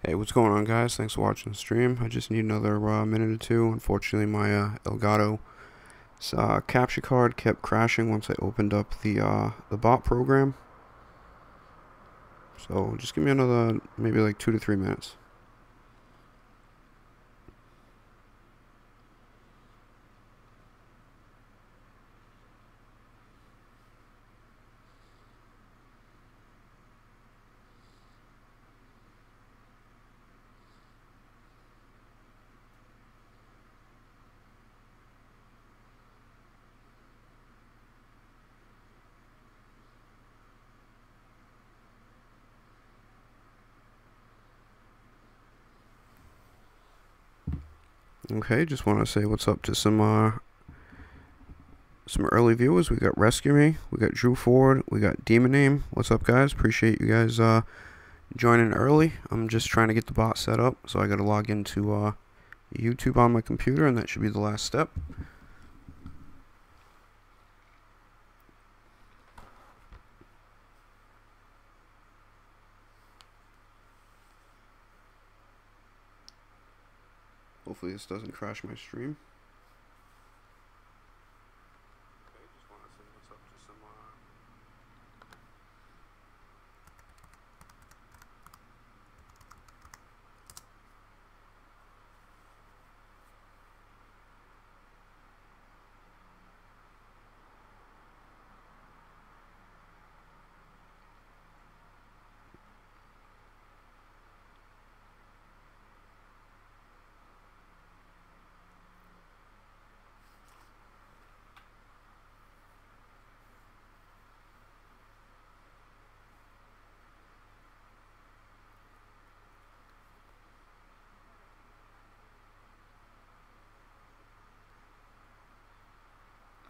Hey, what's going on, guys? Thanks for watching the stream. I just need another minute or two. Unfortunately, my Elgato capture card kept crashing once I opened up the bot program. So just give me another maybe like 2 to 3 minutes. Okay, just want to say what's up to some early viewers. We got Rescue Me, we got Drew Ford, we got Demon Name. What's up, guys? Appreciate you guys joining early. I'm just trying to get the bot set up, so I got to log into YouTube on my computer, and that should be the last step. Hopefully this doesn't crash my stream. Okay, just want to say what's up to some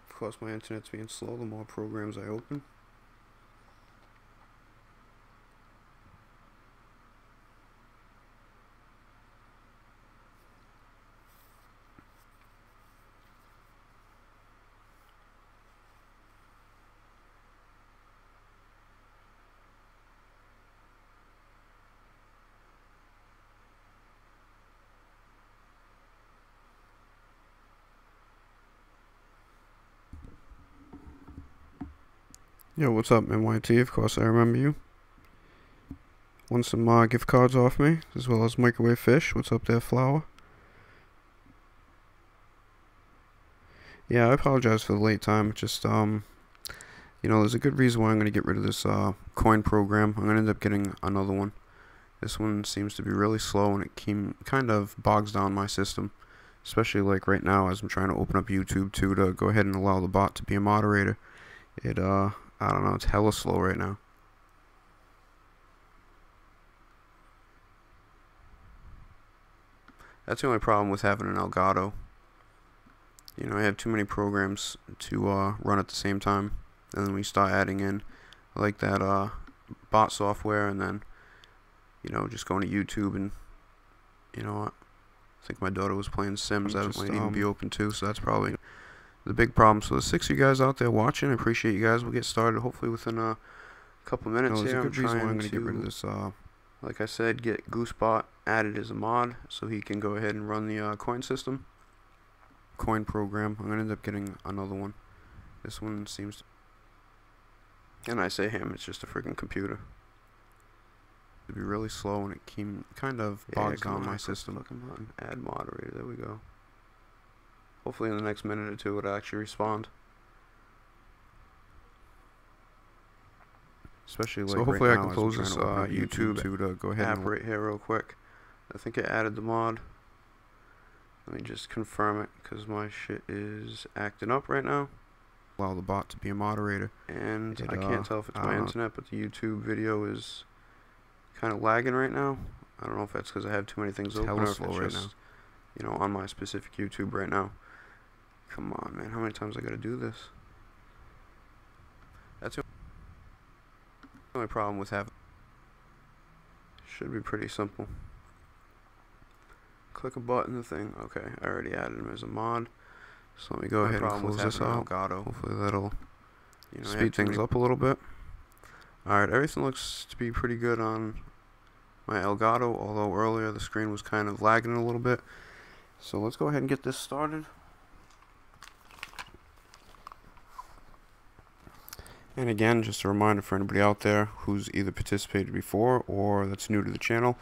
Of course, my internet's being slow the more programs I open. Yo, what's up, NYT? Of course, I remember you. Want some gift cards off me, as well as microwave fish. What's up there, Flower? Yeah, I apologize for the late time. Just, there's a good reason why I'm going to get rid of this coin program. I'm going to end up getting another one. This one seems to be really slow, and it kind of bogs down my system. Especially, like, right now, as I'm trying to open up YouTube, too, to go ahead and allow the bot to be a moderator. I don't know, it's hella slow right now. That's the only problem with having an Elgato. You know, I have too many programs to run at the same time. And then we start adding in, like that bot software, and then, just going to YouTube, and, I think my daughter was playing Sims. That might even be open too, so that's probably the big problem. So the 6 of you guys out there watching, I appreciate you guys. We'll get started hopefully within a couple minutes here. I'm trying to get rid of this, like I said, get Goosebot added as a mod so he can go ahead and run the coin system. Coin program. I'm going to end up getting another one. This one seems to, and I say him, it's just a freaking computer. It'd be really slow, and it kind of bogs down my system. Button. Add moderator, there we go. Hopefully in the next minute or two it'll actually respond. Especially like so hopefully right I can close this YouTube to go ahead and right here real quick. I think I added the mod. Let me just confirm it, because my shit is acting up right now. Allow the bot to be a moderator. And I can't tell if it's my internet, but the YouTube video is kind of lagging right now. I don't know if that's because I have too many things open, or if it's just, on my specific YouTube right now. Come on, man. How many times I gotta do this? That's the only problem with having. Should be pretty simple. Click a button, the thing. Okay, I already added him as a mod. So let me go ahead and close this out. Hopefully that'll speed things up a little bit. Alright, everything looks to be pretty good on my Elgato, although earlier the screen was kind of lagging a little bit. So let's go ahead and get this started. And again, just a reminder for anybody out there who's either participated before or that's new to the channel,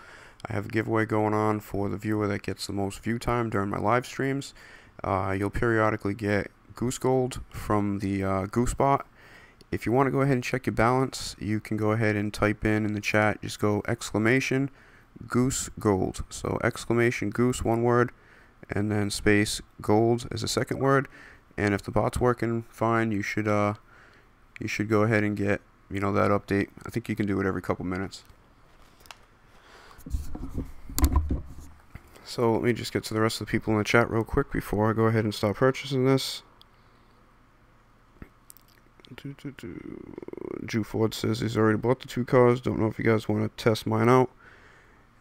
I have a giveaway going on for the viewer that gets the most view time during my live streams. You'll periodically get Goose Gold from the GooseBot. If you want to go ahead and check your balance, you can go ahead and type in the chat, just go exclamation Goose Gold. So exclamation Goose, one word, and then space Gold as a second word. And if the bot's working fine, you should go ahead and get, that update. I think you can do it every couple minutes. So let me just get to the rest of the people in the chat real quick before I go ahead and start purchasing this. Drew Ford says he's already bought the 2 cars. Don't know if you guys want to test mine out.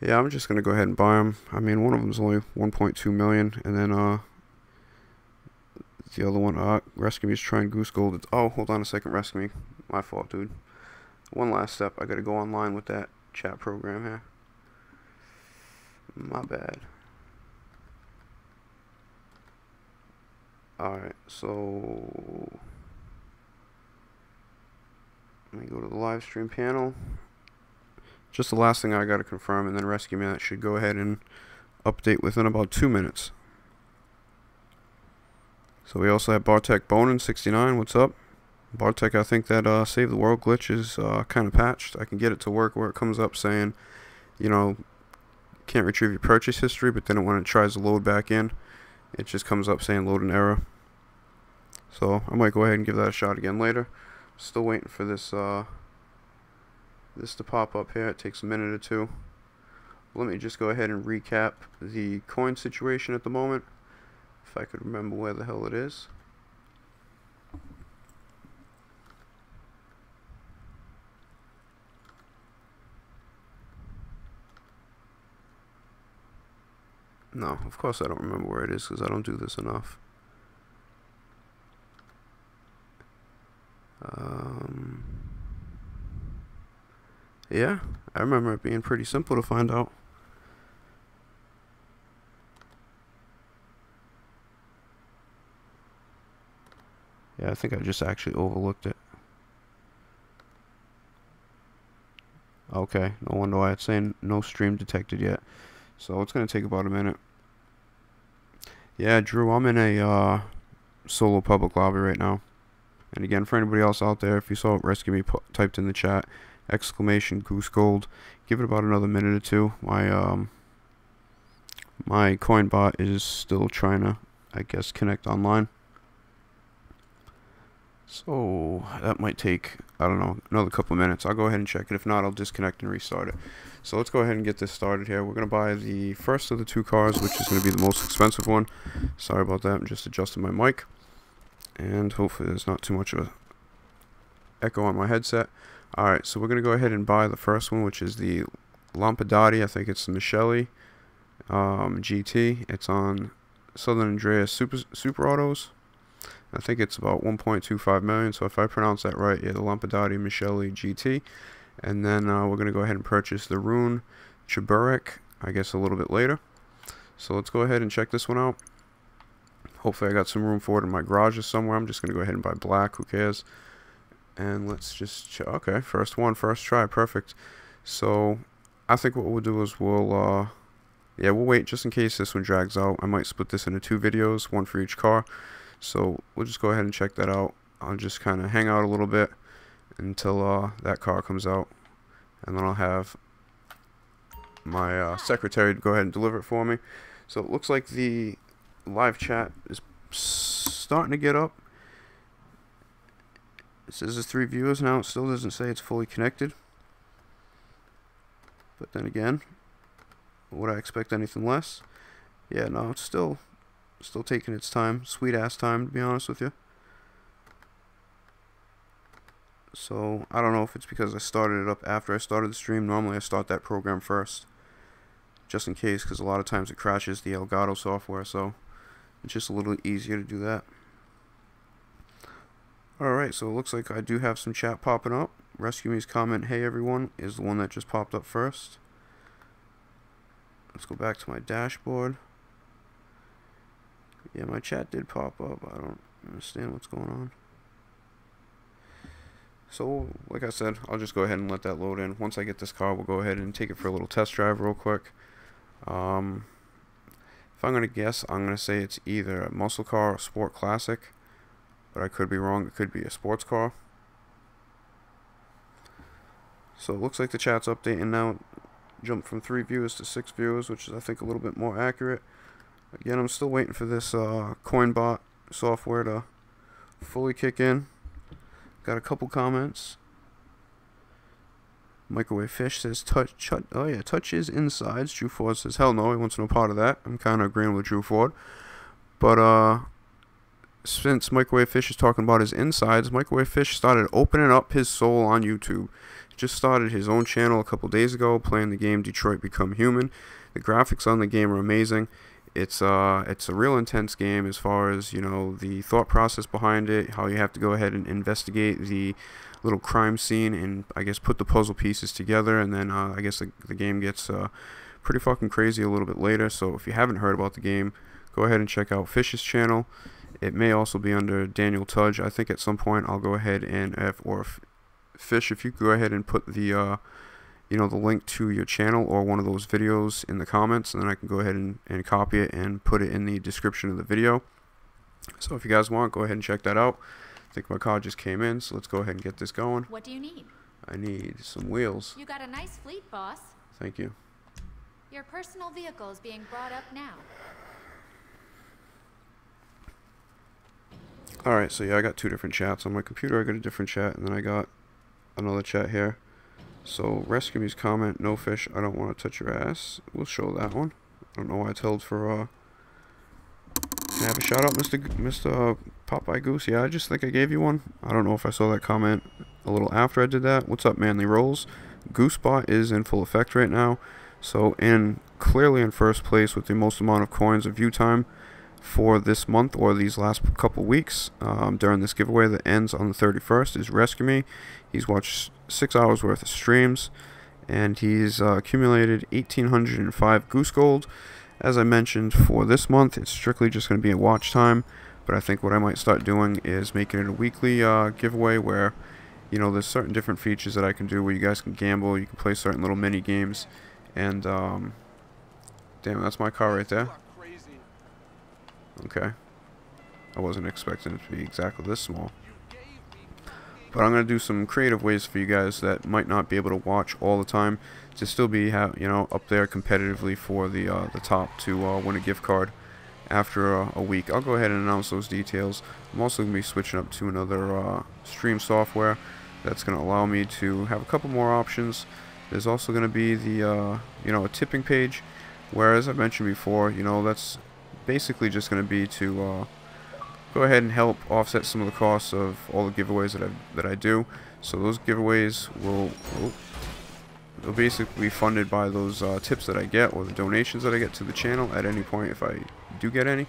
Yeah, I'm just going to go ahead and buy them. I mean, one of them's only 1.2 million, and then the other one, Rescue Me is trying Goose Gold. Oh, hold on a second, Rescue Me. My fault, dude. One last step. I got to go online with that chat program here. My bad. Alright, so let me go to the live stream panel. Just the last thing I got to confirm, and then Rescue Me, that should go ahead and update within about 2 minutes. So we also have Bartek Bonin 69. What's up? Bartek, I think that Save the World glitch is kind of patched. I can get it to work where it comes up saying, can't retrieve your purchase history, but then when it tries to load back in, it just comes up saying load an error. So I might go ahead and give that a shot again later. Still waiting for this this to pop up here. It takes a minute or two. Let me just go ahead and recap the coin situation at the moment, if I could remember where the hell it is. No, of course I don't remember where it is because I don't do this enough. Yeah, I remember it being pretty simple to find out. Yeah, I think I just actually overlooked it. Okay, no wonder why it's saying no stream detected yet. So it's going to take about a minute. Yeah, Drew, I'm in a solo public lobby right now. And again, for anybody else out there, if you saw it, Rescue Me typed in the chat, exclamation Goose Gold. Give it about another minute or two. My coin bot is still trying to, I guess, connect online. So that might take, I don't know, another couple of minutes. I'll go ahead and check it. If not, I'll disconnect and restart it. So let's go ahead and get this started here. We're going to buy the first of the 2 cars, which is going to be the most expensive one. Sorry about that. I'm just adjusting my mic. And hopefully there's not too much of an echo on my headset. Alright, so we're going to go ahead and buy the first one, which is the Lampadati. I think it's the Michelli GT. It's on Southern Andreas Super Autos. I think it's about 1.25 million. So if I pronounce that right, yeah, the Lampadati Michelli GT. And then we're going to go ahead and purchase the Rune Cherburek, I guess a little bit later. So let's go ahead and check this one out. Hopefully I got some room for it in my garage or somewhere. I'm just going to go ahead and buy black. Who cares? And let's just check. Okay, first one, first try. Perfect. So I think what we'll do is we'll wait just in case this one drags out. I might split this into 2 videos, one for each car. So we'll just go ahead and check that out. I'll just kind of hang out a little bit until that car comes out. And then I'll have my secretary to go ahead and deliver it for me. So it looks like the live chat is starting to get up. It says there's 3 viewers now. It still doesn't say it's fully connected. But then again, would I expect anything less? Yeah, no, it's still taking its time. Sweet ass time, to be honest with you. So I don't know if it's because I started it up after I started the stream. Normally I start that program first, just in case, because a lot of times it crashes the Elgato software, so it's just a little easier to do that. Alright, so it looks like I do have some chat popping up. Rescue Me's comment, hey everyone, is the one that just popped up first. let's go back to my dashboard. Yeah, my chat did pop up. I don't understand what's going on. So, like I said, I'll just go ahead and let that load in. Once I get this car, we'll go ahead and take it for a little test drive real quick. If I'm going to guess, I'm going to say it's either a muscle car or sport classic. But I could be wrong. It could be a sports car. So it looks like the chat's updating now. Jumped from 3 viewers to 6 viewers, which is, I think, a little bit more accurate. Again, I'm still waiting for this CoinBot software to fully kick in. Got a couple comments. Microwave Fish says, oh yeah, touches insides. Drew Ford says, hell no, he wants no part of that. I'm kind of agreeing with Drew Ford. But, since Microwave Fish is talking about his insides, Microwave Fish started opening up his soul on YouTube. He just started his own channel a couple days ago, playing the game Detroit Become Human. The graphics on the game are amazing. It's a real intense game as far as, you know, the thought process behind it, how you have to go ahead and investigate the little crime scene and, I guess, put the puzzle pieces together. And then, I guess the game gets pretty fucking crazy a little bit later. So if you haven't heard about the game, go ahead and check out Fish's channel. It may also be under Daniel Tudge. I think at some point I'll go ahead and, Fish, if you go ahead and put the, you know, the link to your channel or one of those videos in the comments, and then I can go ahead and copy it and put it in the description of the video. So if you guys want, go ahead and check that out. I think my car just came in, so let's go ahead and get this going. What do you need? I need some wheels. You got a nice fleet, boss. Thank you. Your personal vehicle is being brought up now. Alright, so yeah, I got 2 different chats. On my computer I got a different chat, and then I got another chat here. So, Rescue Me's comment, no fish, I don't want to touch your ass. We'll show that one. I don't know why it's held for, can I have a shout out, Mr. Popeye Goose? Yeah, I just think I gave you one. I don't know if I saw that comment a little after I did that. What's up, Manly Rolls? Goosebot is in full effect right now. So, clearly in first place with the most amount of coins of view time for this month or these last couple weeks during this giveaway that ends on the 31st is Rescue Me. He's watched 6 hours worth of streams, and he's accumulated 1,805 Goose Gold. As I mentioned, for this month, it's strictly just going to be a watch time, but I think what I might start doing is making it a weekly giveaway where, you know, there's certain different features that I can do where you guys can gamble, you can play certain little mini games, and, damn, that's my car right there. Okay. I wasn't expecting it to be exactly this small. But I'm going to do some creative ways for you guys that might not be able to watch all the time to still be, you know, up there competitively for the top to win a gift card after a week. I'll go ahead and announce those details. I'm also going to be switching up to another stream software that's going to allow me to have a couple more options. There's also going to be the, you know, a tipping page, where, as I mentioned before, you know, that's basically just going to be to go ahead and help offset some of the costs of all the giveaways that I do. So those giveaways will they'll basically be funded by those tips that I get or the donations that I get to the channel at any point if I do get any.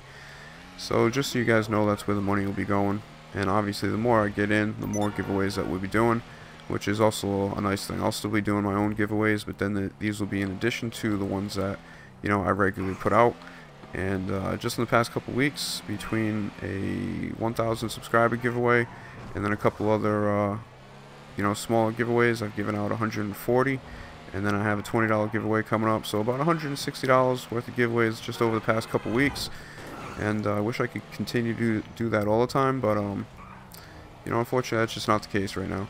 So just so you guys know, that's where the money will be going. And obviously the more I get in, the more giveaways that we'll be doing, which is also a nice thing. I'll still be doing my own giveaways, but then these will be in addition to the ones that, you know, I regularly put out. And just in the past couple weeks, between a 1,000 subscriber giveaway and then a couple other, you know, smaller giveaways, I've given out 140, and then I have a $20 giveaway coming up. So about $160 worth of giveaways just over the past couple weeks. And I wish I could continue to do that all the time, but you know, unfortunately, that's just not the case right now.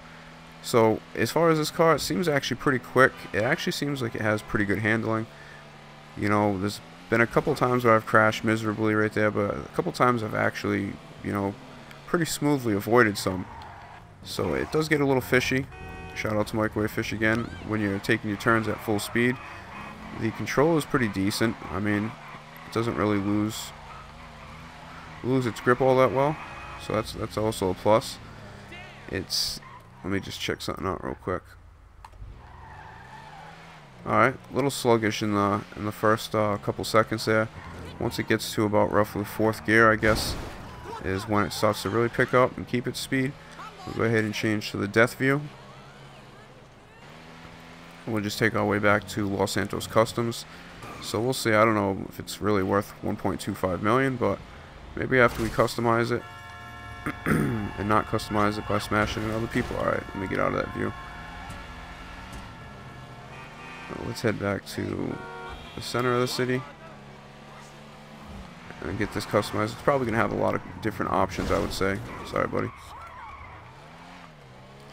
So as far as this car, it seems actually pretty quick. It actually seems like it has pretty good handling. You know, there's been a couple times where I've crashed miserably right there, but a couple times I've actually, you know, pretty smoothly avoided some. So it does get a little fishy. Shout out to Microwave Fish again. When you're taking your turns at full speed, the control is pretty decent. I mean, it doesn't really lose its grip all that well, so that's also a plus. Let me just check something out real quick. Alright, a little sluggish in the first couple seconds there. Once it gets to about roughly 4th gear, I guess, is when it starts to really pick up and keep its speed. We'll go ahead and change to the death view. We'll just take our way back to Los Santos Customs. So we'll see. I don't know if it's really worth 1.25 million, but maybe after we customize it and not customize it by smashing it other people. Alright, let me get out of that view. Let's head back to the center of the city and get this customized. It's probably going to have a lot of different options, I would say. Sorry, buddy.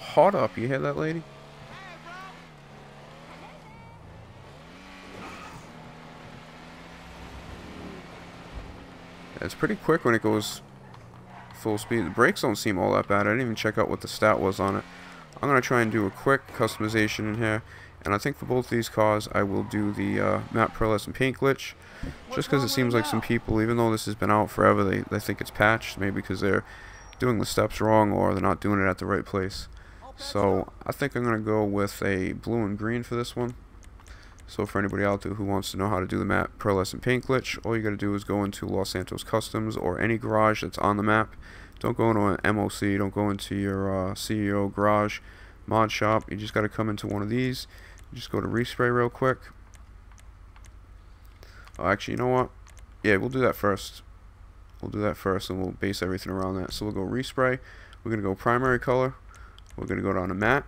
Hold up, you hear that, lady? It's pretty quick when it goes full speed. The brakes don't seem all that bad. I didn't even check out what the stat was on it. I'm going to try and do a quick customization in here. And I think for both these cars, I will do the map pearlescent paint glitch. Just because it seems like some people, even though this has been out forever, they think it's patched. Maybe because they're doing the steps wrong or they're not doing it at the right place. So I think I'm going to go with a blue and green for this one. So for anybody out there who wants to know how to do the map pearlescent paint glitch, all you got to do is go into Los Santos Customs or any garage that's on the map. Don't go into an MOC, don't go into your CEO garage mod shop. You just got to come into one of these. You just go to respray real quick. Oh, actually, you know what? Yeah, we'll do that first. We'll do that first and we'll base everything around that. So we'll go respray. We're going to go primary color. We're going to go down to matte.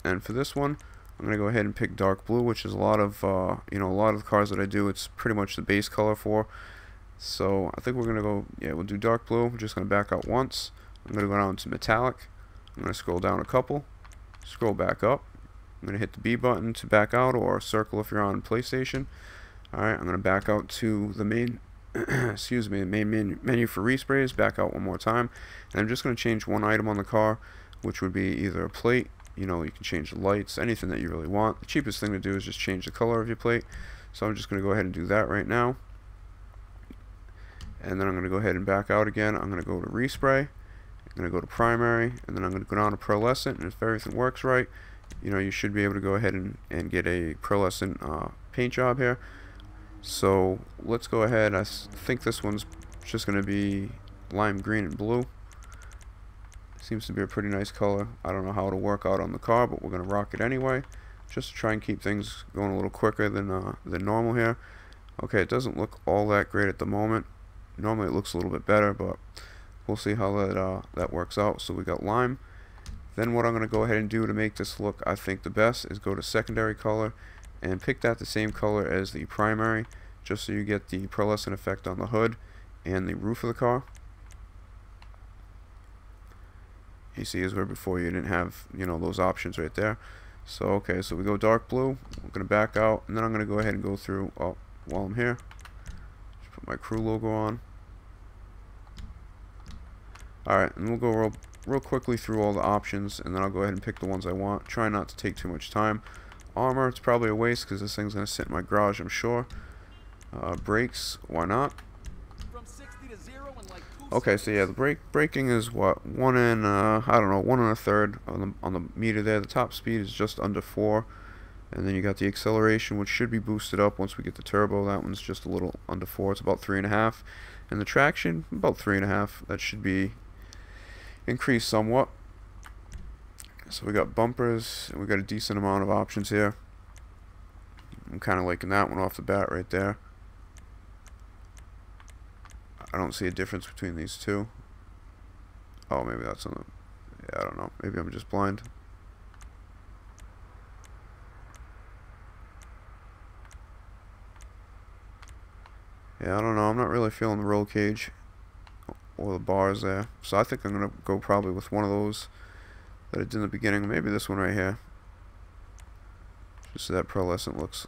And for this one, I'm going to go ahead and pick dark blue, which is a lot of, you know, a lot of the cars that I do, it's pretty much the base color for. So I think we're going to go, yeah, we'll do dark blue. We're just going to back out once. I'm going to go down to metallic. I'm going to scroll down a couple. Scroll back up. I'm going to hit the B button to back out, or circle if you're on PlayStation. Alright, I'm going to back out to the main, excuse me, the main menu for resprays. Back out one more time. And I'm just going to change one item on the car, which would be either a plate. You know, you can change the lights, anything that you really want. The cheapest thing to do is just change the color of your plate. So I'm just going to go ahead and do that right now. And then I'm going to go ahead and back out again. I'm going to go to respray. I'm going to go to primary. And then I'm going to go down to pearlescent. And if everything works right, you know, you should be able to go ahead and get a pearlescent paint job here. So let's go ahead. I think this one's just going to be lime green and blue. Seems to be a pretty nice color. I don't know how it'll work out on the car, but we're going to rock it anyway, just to try and keep things going a little quicker than normal here. Okay, it doesn't look all that great at the moment. Normally it looks a little bit better, but we'll see how that works out. So we got lime. Then what I'm going to go ahead and do to make this look, I think, the best is go to secondary color and pick that the same color as the primary, just so you get the pearlescent effect on the hood and the roof of the car. You see, is where before you didn't have, you know, those options right there. So okay, so we go dark blue. We're gonna back out, and then I'm gonna go ahead and go through. Oh, while I'm here, just put my crew logo on. All right, and we'll go real quickly through all the options, and then I'll go ahead and pick the ones I want. Try not to take too much time. Armor, it's probably a waste because this thing's gonna sit in my garage, I'm sure. Brakes, why not? Okay, so yeah, the braking is what, 1 and I don't know, 1 1/3 on the meter there. The top speed is just under 4, and then you got the acceleration, which should be boosted up once we get the turbo. That one's just a little under 4. It's about 3.5, and the traction about 3.5. That should be increased somewhat. So we got bumpers, and we got a decent amount of options here. I'm kind of liking that one off the bat right there. I don't see a difference between these two. Oh, maybe that's on the... Yeah, I don't know. Maybe I'm just blind. Yeah, I don't know. I'm not really feeling the roll cage or the bars there. So I think I'm going to go probably with one of those that I did in the beginning. Maybe this one right here. Just so that pearlescent looks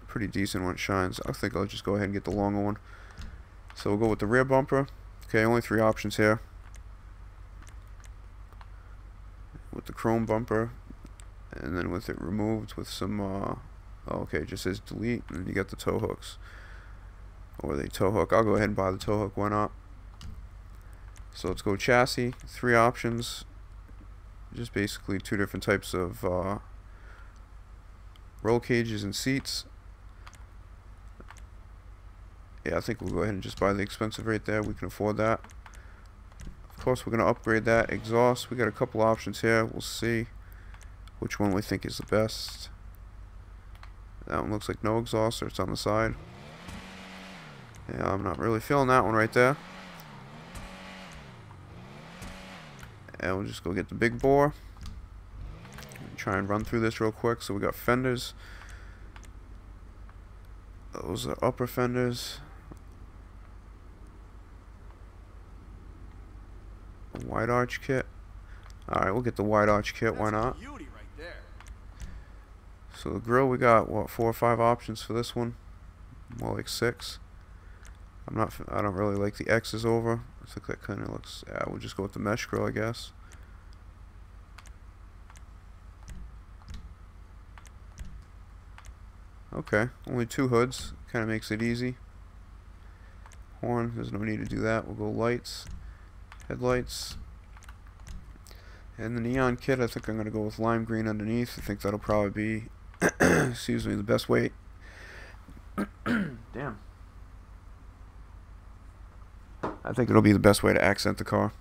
pretty decent when it shines. I think I'll just go ahead and get the longer one. So we'll go with the rear bumper. Okay, only 3 options here. With the chrome bumper, and then with it removed with some, oh, okay, it just says delete, and then you got the tow hooks. Or the tow hook. I'll go ahead and buy the tow hook, why not? So let's go chassis, 3 options. Just basically 2 different types of roll cages and seats. Yeah, I think we'll go ahead and just buy the expensive right there. We can afford that. Of course, we're going to upgrade that. Exhaust, we got a couple options here. We'll see which one we think is the best. That one looks like no exhaust, or it's on the side. Yeah, I'm not really feeling that one right there. And we'll just go get the big bore. Try and run through this real quick. So we got fenders. Those are upper fenders. A wide arch kit. Alright, we'll get the wide arch kit, why not? So the grill, we got, what, 4 or 5 options for this one? More like 6. I don't really like the X's over. I think that kind of looks, yeah, we'll just go with the mesh grill, I guess. Okay, only 2 hoods. Kind of makes it easy. Horn, there's no need to do that. We'll go lights, headlights. And the neon kit, I think I'm going to go with lime green underneath. I think that'll probably be, excuse me, the best way. Damn. I think it'll be the best way to accent the car.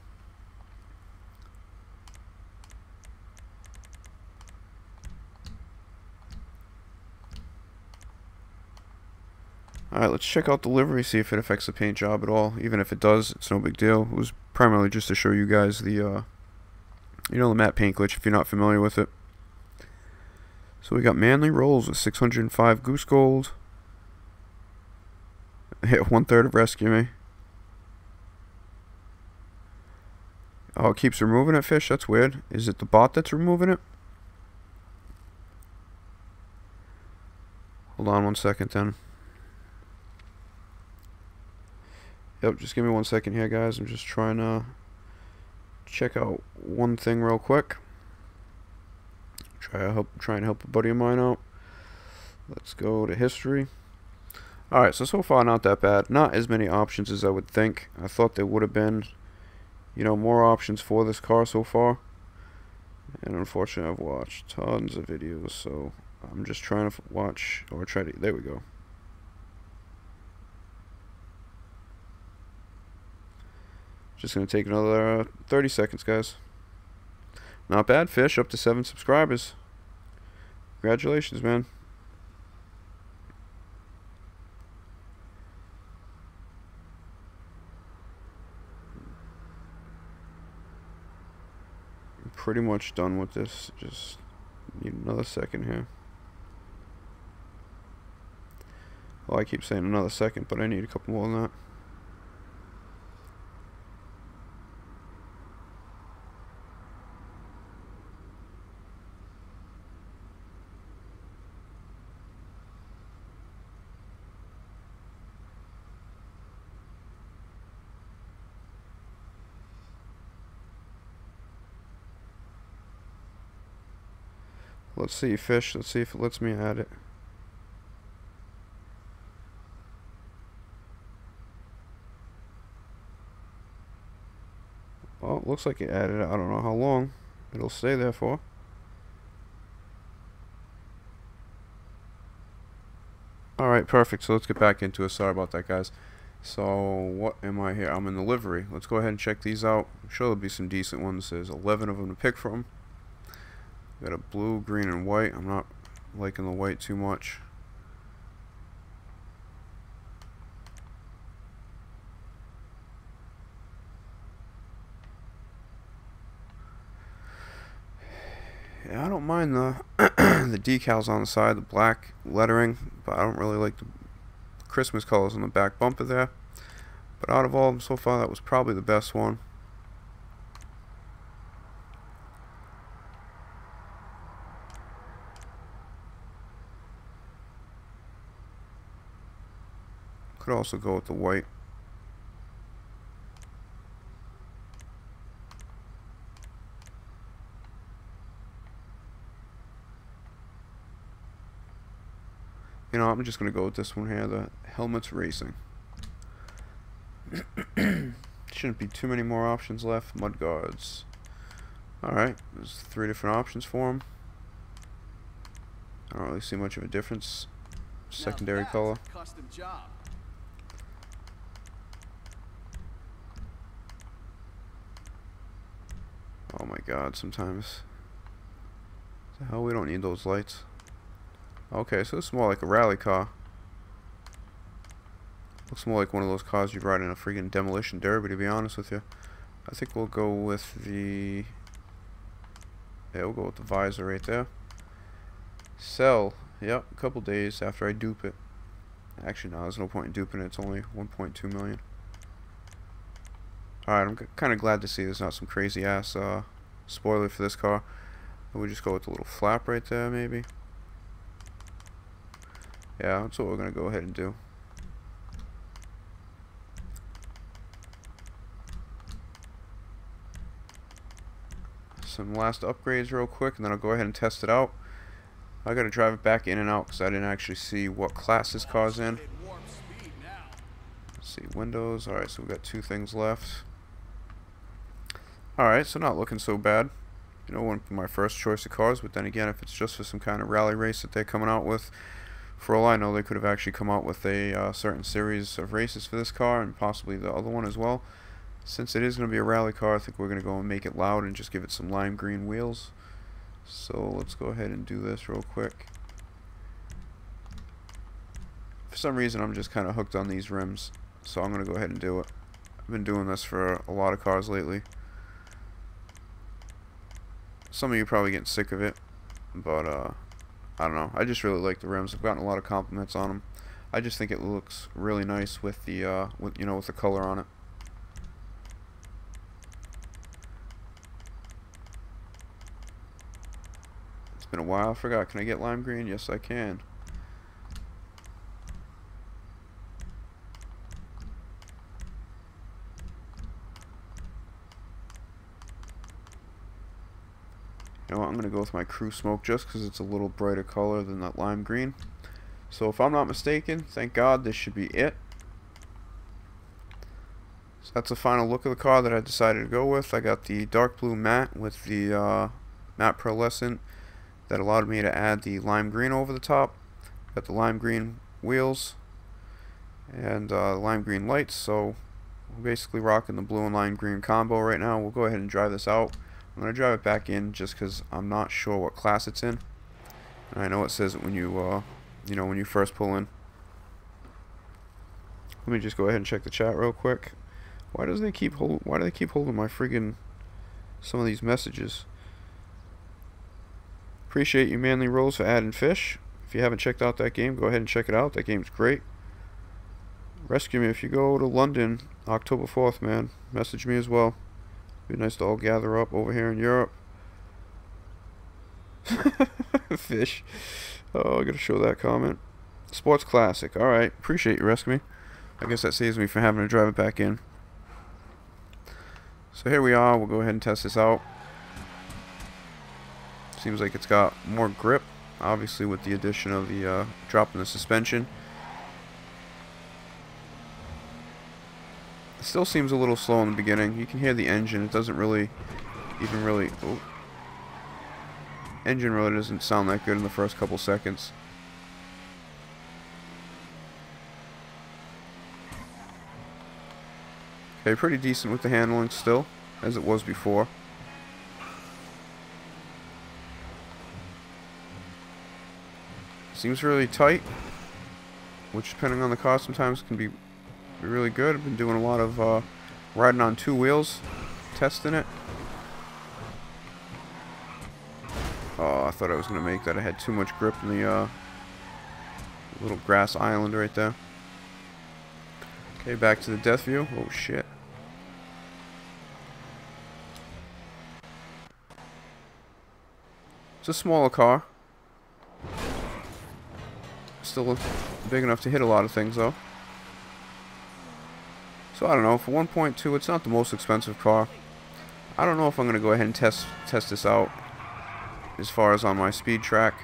Alright, let's check out the livery, see if it affects the paint job at all. Even if it does, it's no big deal. It was primarily just to show you guys the, you know, the matte paint glitch if you're not familiar with it. So we got Manly Rolls with 605 Goose Gold. Hit 1/3 of Rescue Me. Oh, it keeps removing it, Fish? That's weird. Is it the bot that's removing it? Hold on 1 second then. Yep, just give me 1 second here, guys. I'm just trying to check out one thing real quick. Try and help a buddy of mine out. Let's go to history. Alright, so far not that bad. Not as many options as I would think. I thought there would have been, you know, more options for this car so far. And unfortunately, I've watched tons of videos, so I'm just trying to watch, or try to, there we go. Just going to take another 30 seconds, guys. Not bad, Fish. Up to 7 subscribers. Congratulations, man. I'm pretty much done with this. Just need another second here. Well, I keep saying another second, but I need a couple more than that. Let's see, Fish. Let's see if it lets me add it. Well, it looks like it added it. I don't know how long it'll stay there for. Alright, perfect. So let's get back into it. Sorry about that, guys. So, what am I here? I'm in the livery. Let's go ahead and check these out. I'm sure there'll be some decent ones. There's 11 of them to pick from. Got a blue, green, and white. I'm not liking the white too much. Yeah, I don't mind the the decals on the side, the black lettering, but I don't really like the Christmas colors on the back bumper there. But out of all of them so far, that was probably the best one. Could also go with the white. You know, I'm just going to go with this one here, the Helmets Racing. Shouldn't be too many more options left. Mud guards. Alright, there's 3 different options for them. I don't really see much of a difference. Secondary color. Custom job. Oh my god, sometimes. What the hell, we don't need those lights. Okay, so it's more like a rally car. Looks more like one of those cars you'd ride in a freaking demolition derby, to be honest with you. I think we'll go with the... Yeah, we'll go with the visor right there. Sell. Yep, a couple days after I dupe it. Actually, no, there's no point in duping it. It's only 1.2 million. Alright, I'm kind of glad to see there's not some crazy ass spoiler for this car. We'll just go with the little flap right there, maybe. Yeah, that's what we're going to go ahead and do. Some last upgrades real quick, and then I'll go ahead and test it out. I gotta drive it back in and out because I didn't actually see what class this car's in. Let's see, windows. Alright, so we've got 2 things left. Alright, so not looking so bad. You know, wouldn't be my first choice of cars, but then again, if it's just for some kind of rally race that they're coming out with, for all I know, they could have actually come out with a certain series of races for this car, and possibly the other one as well. Since it is going to be a rally car, I think we're going to go and make it loud and just give it some lime green wheels. So let's go ahead and do this real quick. For some reason, I'm just kind of hooked on these rims, so I'm going to go ahead and do it. I've been doing this for a lot of cars lately. Some of you are probably getting sick of it, but I don't know. I just really like the rims. I've gotten a lot of compliments on them. I just think it looks really nice with the with the color on it. It's been a while. I forgot. Can I get lime green? Yes, I can. You know what, I'm going to go with my crew smoke just because it's a little brighter color than that lime green. So if I'm not mistaken, thank God, this should be it. So that's the final look of the car that I decided to go with. I got the dark blue matte with the matte pearlescent that allowed me to add the lime green over the top. Got the lime green wheels and lime green lights. So we're basically rocking the blue and lime green combo right now. We'll go ahead and drive this out. I'm going to drive it back in just because I'm not sure what class it's in. And I know it says it when you, when you first pull in. Let me just go ahead and check the chat real quick. Why do they keep holding my friggin' some of these messages? Appreciate you, Manly Rolls, for adding fish. If you haven't checked out that game, go ahead and check it out. That game's great. Rescue me if you go to London October 4th, man. Message me as well. Be nice to all gather up over here in Europe. Fish. Oh, I gotta show that comment. Sports Classic. Alright. Appreciate you, Rescue Me. I guess that saves me from having to drive it back in. So here we are. We'll go ahead and test this out. Seems like it's got more grip. Obviously with the addition of the drop in the suspension. It still seems a little slow in the beginning. You can hear the engine. It doesn't really oh. Engine really doesn't sound that good in the first couple seconds. Okay, pretty decent with the handling still, as it was before. Seems really tight, which depending on the car sometimes can be really good. I've been doing a lot of riding on 2 wheels, testing it. Oh, I thought I was going to make that. I had too much grip in the little grass island right there. Okay, back to the death view. Oh, shit. It's a smaller car. Still big enough to hit a lot of things, though. So, I don't know. For 1.2, it's not the most expensive car. I don't know if I'm going to go ahead and test this out. As far as on my speed track,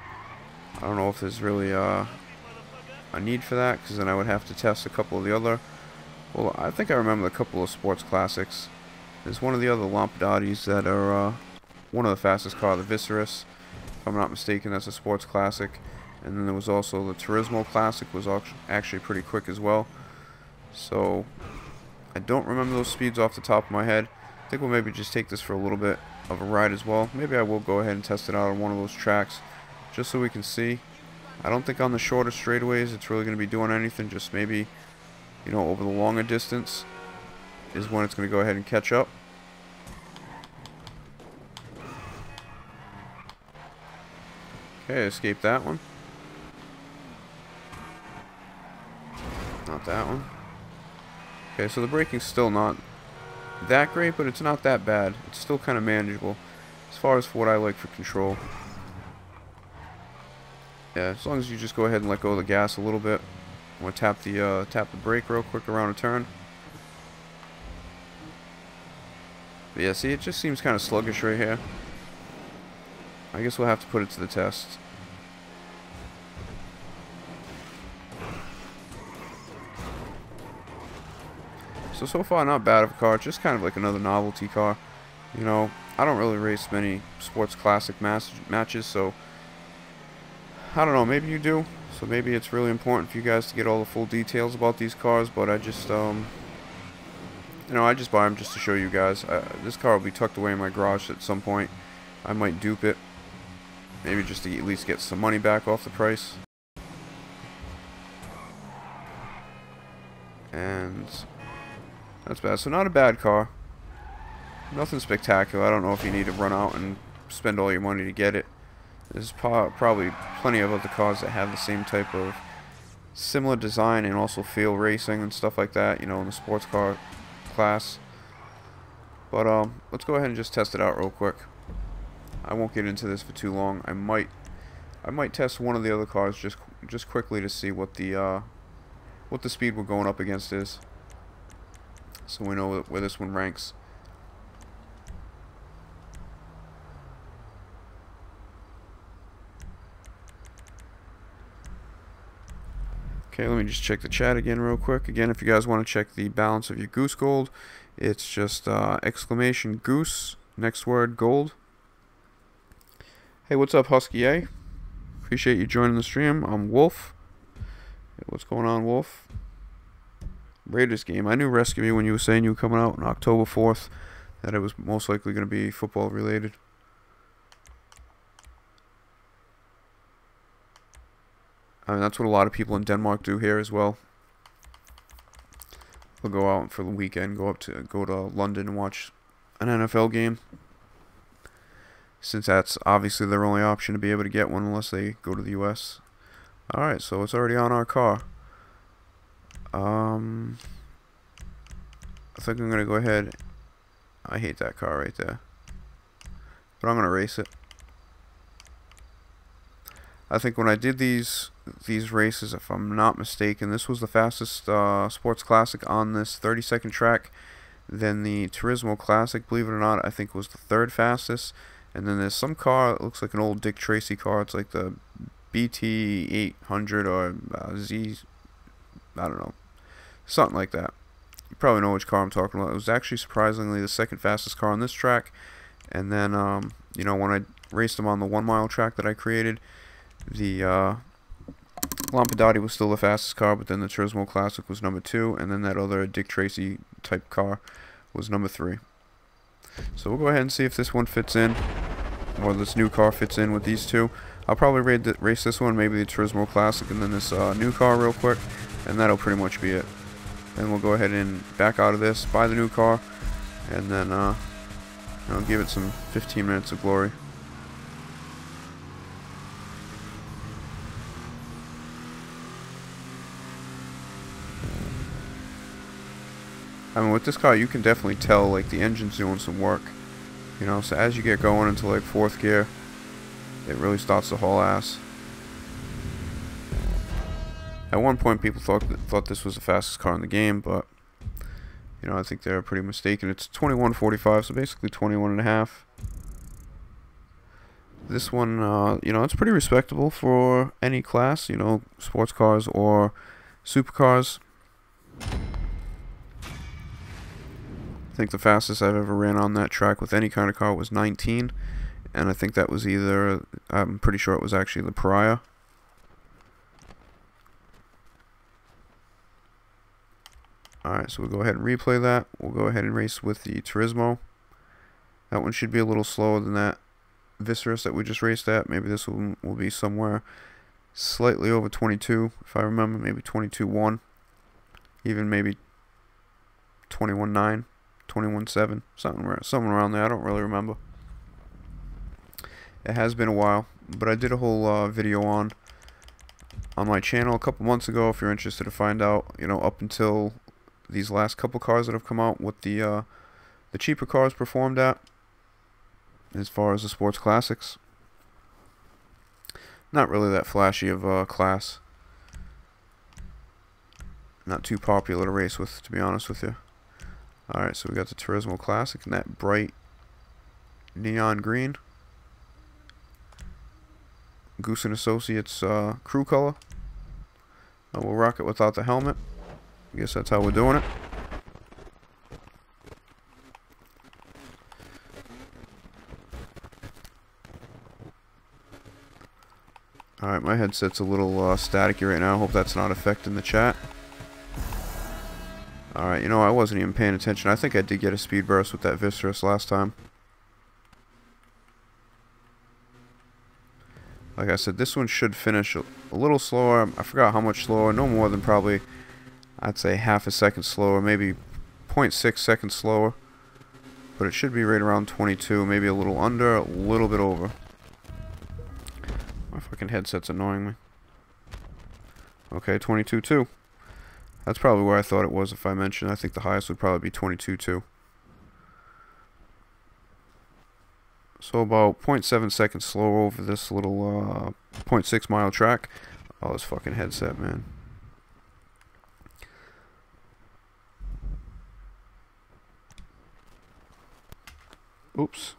I don't know if there's really a need for that, because then I would have to test a couple of the other. Well, I think I remember a couple of sports classics. There's one of the other Lampadatis that are one of the fastest car, the Viserys. If I'm not mistaken, that's a sports classic. And then there was also the Turismo Classic, was actually pretty quick as well. So I don't remember those speeds off the top of my head. I think we'll maybe just take this for a little bit of a ride as well. Maybe I will go ahead and test it out on one of those tracks, just so we can see. I don't think on the shorter straightaways it's really going to be doing anything. Just maybe, you know, over the longer distance is when it's going to go ahead and catch up. Okay, escape that one. Not that one. Okay, so the braking's still not that great, but it's not that bad. It's still kind of manageable as far as what I like for control. Yeah, as long as you just go ahead and let go of the gas a little bit. I'm gonna tap the brake real quick around a turn. But yeah, see, it just seems kind of sluggish right here. I guess we'll have to put it to the test. So far not bad of a car, just kind of like another novelty car. You know, I don't really race many sports classic matches, so I don't know, maybe you do. So maybe it's really important for you guys to get all the full details about these cars, but I just, you know, I just buy them just to show you guys. This car will be tucked away in my garage at some point. I might dupe it, maybe just to at least get some money back off the price. And that's bad. So not a bad car. Nothing spectacular. I don't know if you need to run out and spend all your money to get it. There's probably plenty of other cars that have the same type of similar design and also feel racing and stuff like that, you know, in the sports car class. But let's go ahead and just test it out real quick. I won't get into this for too long. I might test one of the other cars just quickly to see what the speed we're going up against is, so we know where this one ranks. Okay, let me just check the chat again real quick. Again, if you guys want to check the balance of your goose gold, it's just exclamation goose, next word gold. Hey, what's up, Husky A? Appreciate you joining the stream. I'm Wolf. Hey, what's going on, Wolf? Raiders game. I knew Rescue Me when you were saying you were coming out on October 4th, that it was most likely going to be football related. I mean, that's what a lot of people in Denmark do here as well. They'll go out for the weekend, go to London and watch an NFL game, since that's obviously their only option to be able to get one unless they go to the US. Alright, so it's already on our car. I think I'm going to go ahead. I hate that car right there, but I'm going to race it. I think when I did these races, if I'm not mistaken, this was the fastest sports classic on this 30-second track. Then the Turismo Classic, believe it or not, I think was the third fastest. And then there's some car that looks like an old Dick Tracy car. It's like the BT 800 or Z, I don't know, something like that. You probably know which car I'm talking about. It was actually surprisingly the second fastest car on this track. And then, you know, when I raced them on the 1 mile track that I created, the Lampadati was still the fastest car, but then the Turismo Classic was number 2, and then that other Dick Tracy type car was number 3. So we'll go ahead and see if this one fits in, or this new car fits in with these two. I'll probably race this one, maybe the Turismo Classic, and then this new car real quick, and that'll pretty much be it. Then we'll go ahead and back out of this, buy the new car, and then you know, give it some 15 minutes of glory. I mean, with this car, you can definitely tell, like, the engine's doing some work. You know, so as you get going into, like, 4th gear, it really starts to haul ass. At one point, people thought this was the fastest car in the game, but, you know, I think they're pretty mistaken. It's 21:45, so basically 21 and a half. This one, you know, it's pretty respectable for any class, you know, sports cars or supercars. I think the fastest I've ever ran on that track with any kind of car was 19, and I think that was either, I'm pretty sure it was actually the Pariah. Alright, so we'll go ahead and replay that. We'll go ahead and race with the Turismo. That one should be a little slower than that Viserys that we just raced at. Maybe this one will be somewhere slightly over 22, if I remember, maybe 22.1, even maybe 21.9, 21.7, something around there. I don't really remember. It has been a while, but I did a whole video on my channel a couple months ago. If you're interested to find out, you know, up until these last couple cars that have come out, what the cheaper cars performed at as far as the sports classics. Not really that flashy of a class. Not too popular to race with, to be honest with you. Alright, so we got the Turismo Classic in that bright neon green. Goose & Associates crew color. We'll rock it without the helmet. I guess that's how we're doing it. Alright, my headset's a little staticky right now. Hope that's not affecting the chat. Alright, you know, I wasn't even paying attention. I think I did get a speed burst with that Viserys last time. Like I said, this one should finish a little slower. I forgot how much slower. No more than probably, I'd say, half a second slower. Maybe 0.6 seconds slower. But it should be right around 22. Maybe a little under, a little bit over. My fucking headset's annoying me. Okay, 22.2. That's probably where I thought it was if I mentioned. I think the highest would probably be 22.2. So about 0.7 seconds slower over this little 0.6 mile track. Oh, this fucking headset, man. Oops.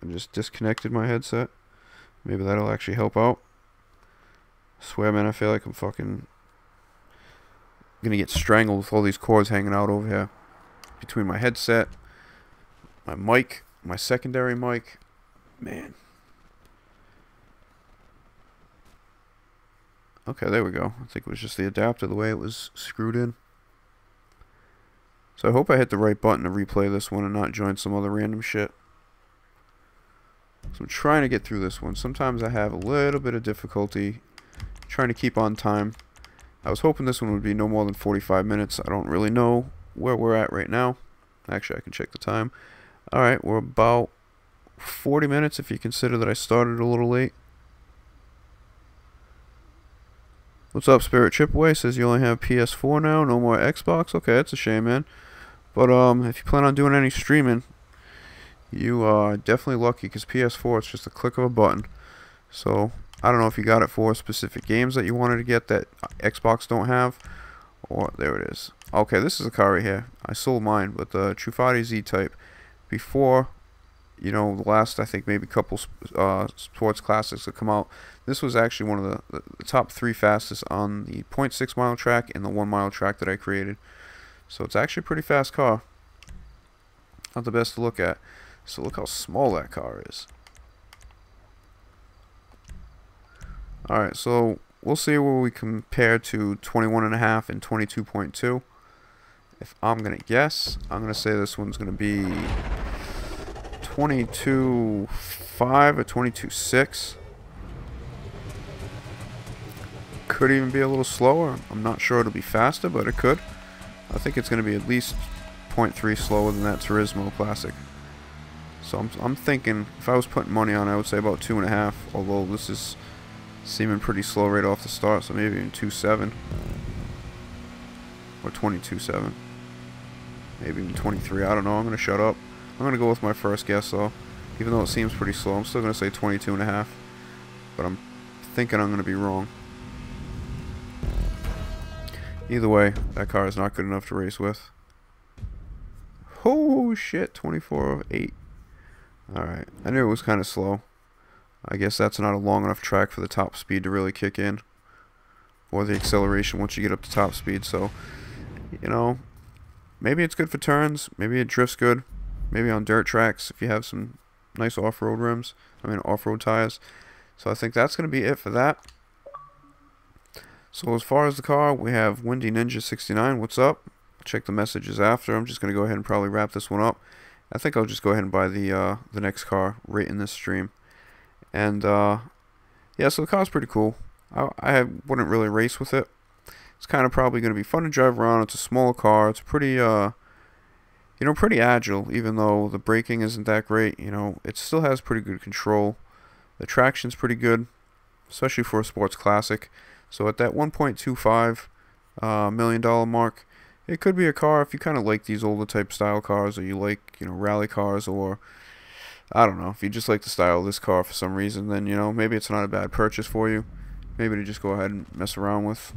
I just disconnected my headset. Maybe that'll actually help out. I swear, man, I feel like I'm fucking gonna get strangled with all these cords hanging out over here. Between my headset, my mic, my secondary mic. Man. Okay, there we go. I think it was just the adapter, the way it was screwed in. So I hope I hit the right button to replay this one and not join some other random shit. So I'm trying to get through this one. Sometimes I have a little bit of difficulty trying to keep on time. I was hoping this one would be no more than 45 minutes. I don't really know where we're at right now. Actually, I can check the time. Alright, we're about 40 minutes if you consider that I started a little late. What's up, Spirit Chipaway? Says you only have PS4 now, no more Xbox. Okay, that's a shame, man. But if you plan on doing any streaming, you are definitely lucky, because PS4, it's just a click of a button. So I don't know if you got it for specific games that you wanted to get that Xbox don't have. Or there it is. Okay, this is a car right here. I sold mine, but the Truffati Z-Type. Before, you know, the last, I think, maybe couple sports classics that come out, this was actually one of the top 3 fastest on the 0.6 mile track and the 1 mile track that I created. So it's actually a pretty fast car. Not the best to look at. So look how small that car is. Alright, so we'll see where we compare to 21.5 and 22.2. If I'm going to guess, I'm going to say this one's going to be 22.5 or 22.6. Could even be a little slower. I'm not sure it'll be faster, but it could. I think it's going to be at least 0.3 slower than that Turismo Classic. So I'm thinking, if I was putting money on it, I would say about 2.5. Although this is seeming pretty slow right off the start, so maybe even 2.7 or 22.7. Maybe even 23. I don't know. I'm going to shut up. I'm going to go with my first guess, though. Even though it seems pretty slow, I'm still going to say 22.5. But I'm thinking I'm going to be wrong. Either way, that car is not good enough to race with. Oh, shit. 24.8. Alright. I knew it was kind of slow. I guess that's not a long enough track for the top speed to really kick in. Or the acceleration once you get up to top speed. So, you know, maybe it's good for turns. Maybe it drifts good. Maybe on dirt tracks if you have some nice off-road rims. I mean, off-road tires. So I think that's going to be it for that. So as far as the car, we have Windy Ninja 69. What's up? Check the messages after. I'm just going to go ahead and probably wrap this one up. I think I'll just go ahead and buy the next car right in this stream. And yeah, so the car's pretty cool. wouldn't really race with it. It's kind of probably going to be fun to drive around. It's a small car. It's pretty pretty agile, even though the braking isn't that great. It still has pretty good control. The traction's pretty good, especially for a sports classic. So at that $1.25 million mark, it could be a car if you kind of like these older type style cars, or you like, rally cars, or I don't know, if you just like the style of this car for some reason, then, maybe it's not a bad purchase for you. Maybe to just go ahead and mess around with.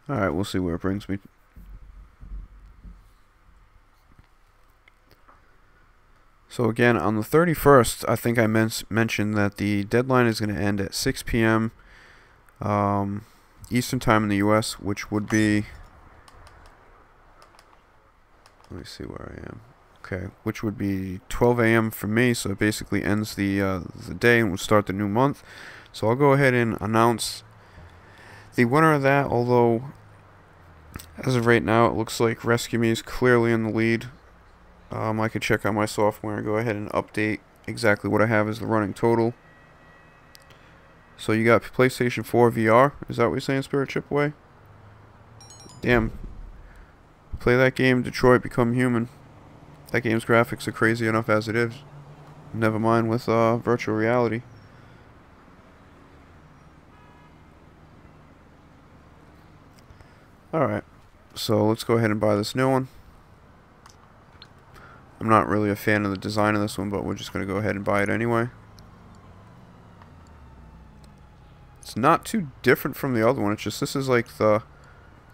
Alright, we'll see where it brings me. So again, on the 31st, I think I mentioned that the deadline is going to end at 6 p.m. Eastern time in the U.S., which would be... Let me see where I am. Okay, which would be 12 a.m. for me, so it basically ends the day and will start the new month. So I'll go ahead and announce the winner of that, although as of right now it looks like Rescue Me is clearly in the lead. I could check on my software and go ahead and update exactly what I have as the running total. So you got PlayStation 4 VR, is that what you're saying, Spirit Chipaway? Damn. Play that game, Detroit Become Human. That game's graphics are crazy enough as it is. Never mind with virtual reality. Alright, so let's go ahead and buy this new one. I'm not really a fan of the design of this one, but we're just going to go ahead and buy it anyway. It's not too different from the other one, it's just this is like the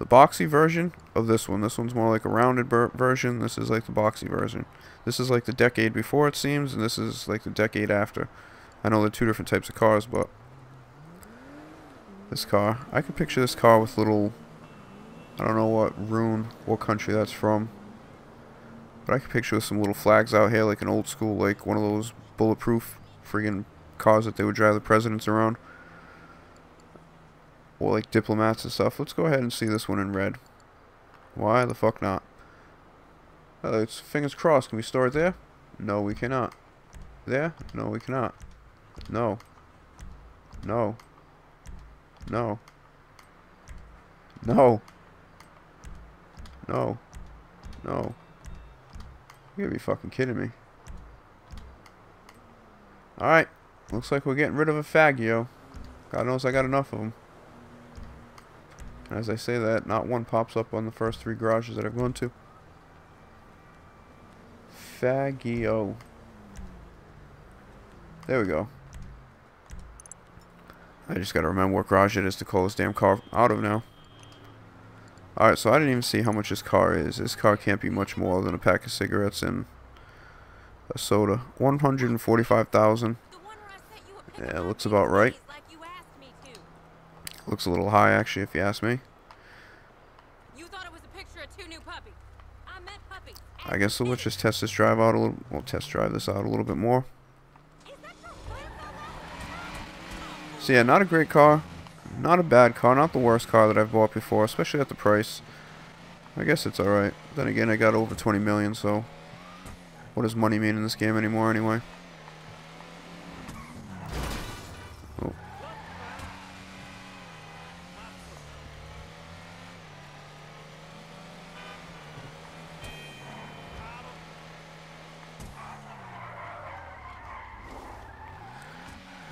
boxy version of this one. This one's more like a rounded version, this is like the boxy version. This is like the decade before, it seems, and this is like the decade after. I know they're two different types of cars, but this car, I can picture this car with little... I don't know what country that's from. But I can picture some little flags out here, like an old school, like one of those bulletproof friggin' cars that they would drive the presidents around. Or like diplomats and stuff. Let's go ahead and see this one in red. Why the fuck not? It's fingers crossed. Can we store it there? No, we cannot. There? No, we cannot. No. No. No. No. No. No. You gotta be fucking kidding me. Alright. Looks like we're getting rid of a Faggio. God knows I got enough of them. As I say that, not one pops up on the first 3 garages that I've gone to. Faggio. There we go. I just gotta remember what garage it is to call this damn car out of now. Alright, so I didn't even see how much this car is. This car can't be much more than a pack of cigarettes and a soda. 145,000. Yeah, looks about right. Looks a little high, actually, if you ask me. I guess so. Let's just test this drive out a little. We'll test drive this out a little bit more. So yeah, not a great car. Not a bad car, not the worst car that I've bought before, especially at the price. I guess it's alright. Then again, I got over 20 million, so what does money mean in this game anymore anyway? Oh.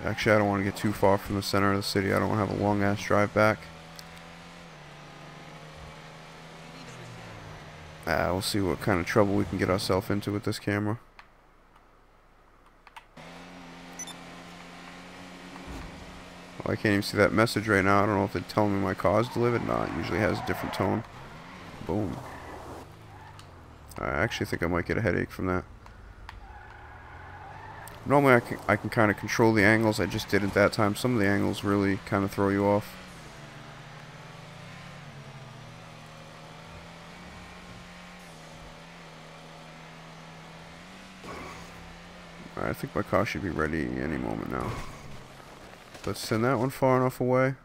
Actually, I don't want to get too far from the center of the city. I don't want to have a long-ass drive back. We'll see what kind of trouble we can get ourselves into with this camera. Oh, I can't even see that message right now. I don't know if they're telling me my car's delivered. No, it usually has a different tone. Boom. I actually think I might get a headache from that. Normally I can kind of control the angles. I just didn't that time. Some of the angles really kind of throw you off. Alright, I think my car should be ready any moment now. Let's send that one far enough away.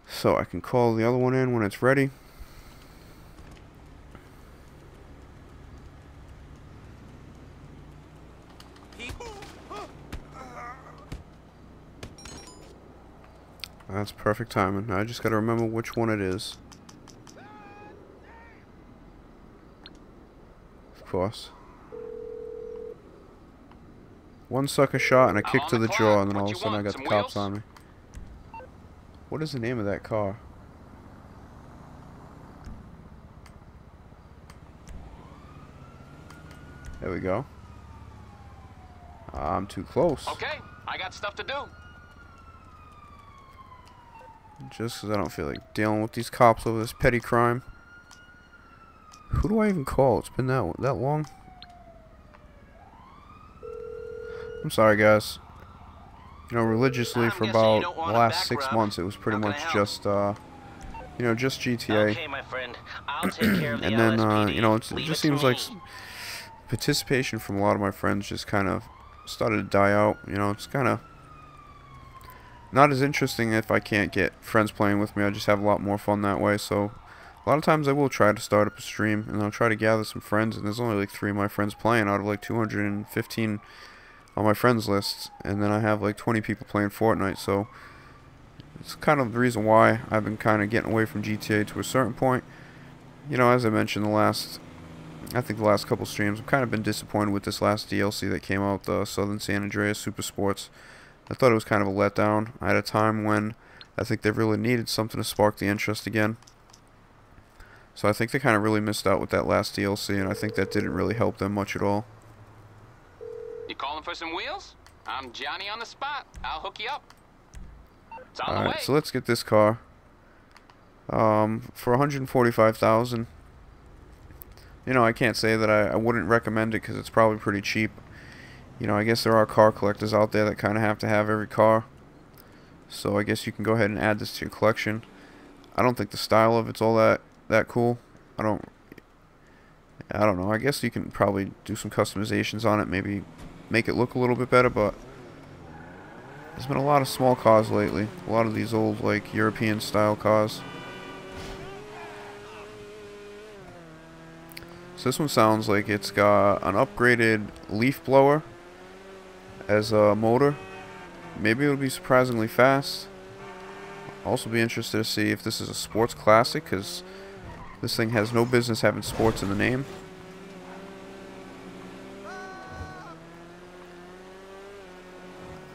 So I can call the other one in when it's ready. That's perfect timing. I just gotta remember which one it is. Of course. One sucker shot and a kick to the jaw, and then all of a sudden I got the cops on me. What is the name of that car? There we go. I'm too close. Okay, I got stuff to do. Just because I don't feel like dealing with these cops over this petty crime. Who do I even call? It's been that long. I'm sorry, guys. You know, religiously for about the last 6 months, it was pretty much just, you know, just GTA. Okay, my friend. I'll take care of the And then, you know, it Leave just to seems like me. participation from a lot of my friends just kind of started to die out. You know, it's kind of not as interesting if I can't get friends playing with me. I just have a lot more fun that way. So a lot of times I will try to start up a stream and I'll try to gather some friends, and there's only like 3 of my friends playing out of like 215 on my friends list, and then I have like 20 people playing Fortnite. So it's kind of the reason why I've been kind of getting away from GTA to a certain point. You know, as I mentioned I think the last couple streams, I've kind of been disappointed with this last DLC that came out, the Southern San Andreas Super Sports. I thought it was kind of a letdown at a time when I think they really needed something to spark the interest again. So I think they kind of really missed out with that last DLC, and I think that didn't really help them much at all. You calling for some wheels? I'm Johnny on the spot. I'll hook you up. It's on the way. Alright, so let's get this car. For $145,000. You know, I can't say that I wouldn't recommend it because it's probably pretty cheap. You know, I guess there are car collectors out there that kind of have to have every car. So I guess you can go ahead and add this to your collection. I don't think the style of it's all that cool. I don't know. I guess you can probably do some customizations on it, maybe make it look a little bit better, but there's been a lot of small cars lately. A lot of these old, like, European style cars. So this one sounds like it's got an upgraded leaf blower as a motor. Maybe it'll be surprisingly fast. Also be interested to see if this is a sports classic, because this thing has no business having sports in the name.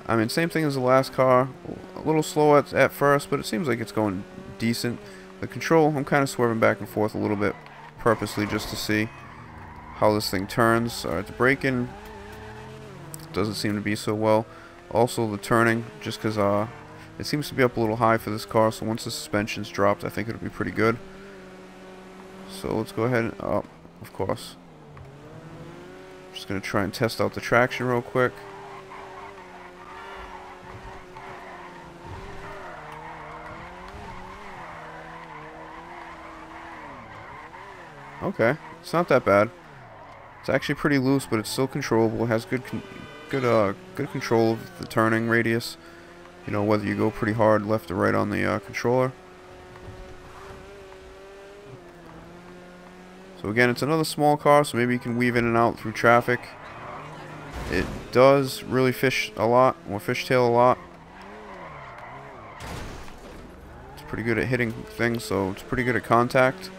I mean, same thing as the last car. A little slow at first, but it seems like it's going decent. The control, I'm kind of swerving back and forth a little bit purposely just to see how this thing turns. The braking doesn't seem to be so well. Also the turning, just because it seems to be up a little high for this car, so once the suspension's dropped, I think it'll be pretty good. So let's go ahead and, of course. Just going to try and test out the traction real quick. Okay, it's not that bad. It's actually pretty loose, but it's still controllable. It has good control of the turning radius. You know, whether you go pretty hard left or right on the controller. So again, it's another small car, so maybe you can weave in and out through traffic. It does really fish a lot, or fishtail a lot. It's pretty good at hitting things, so it's pretty good at contact.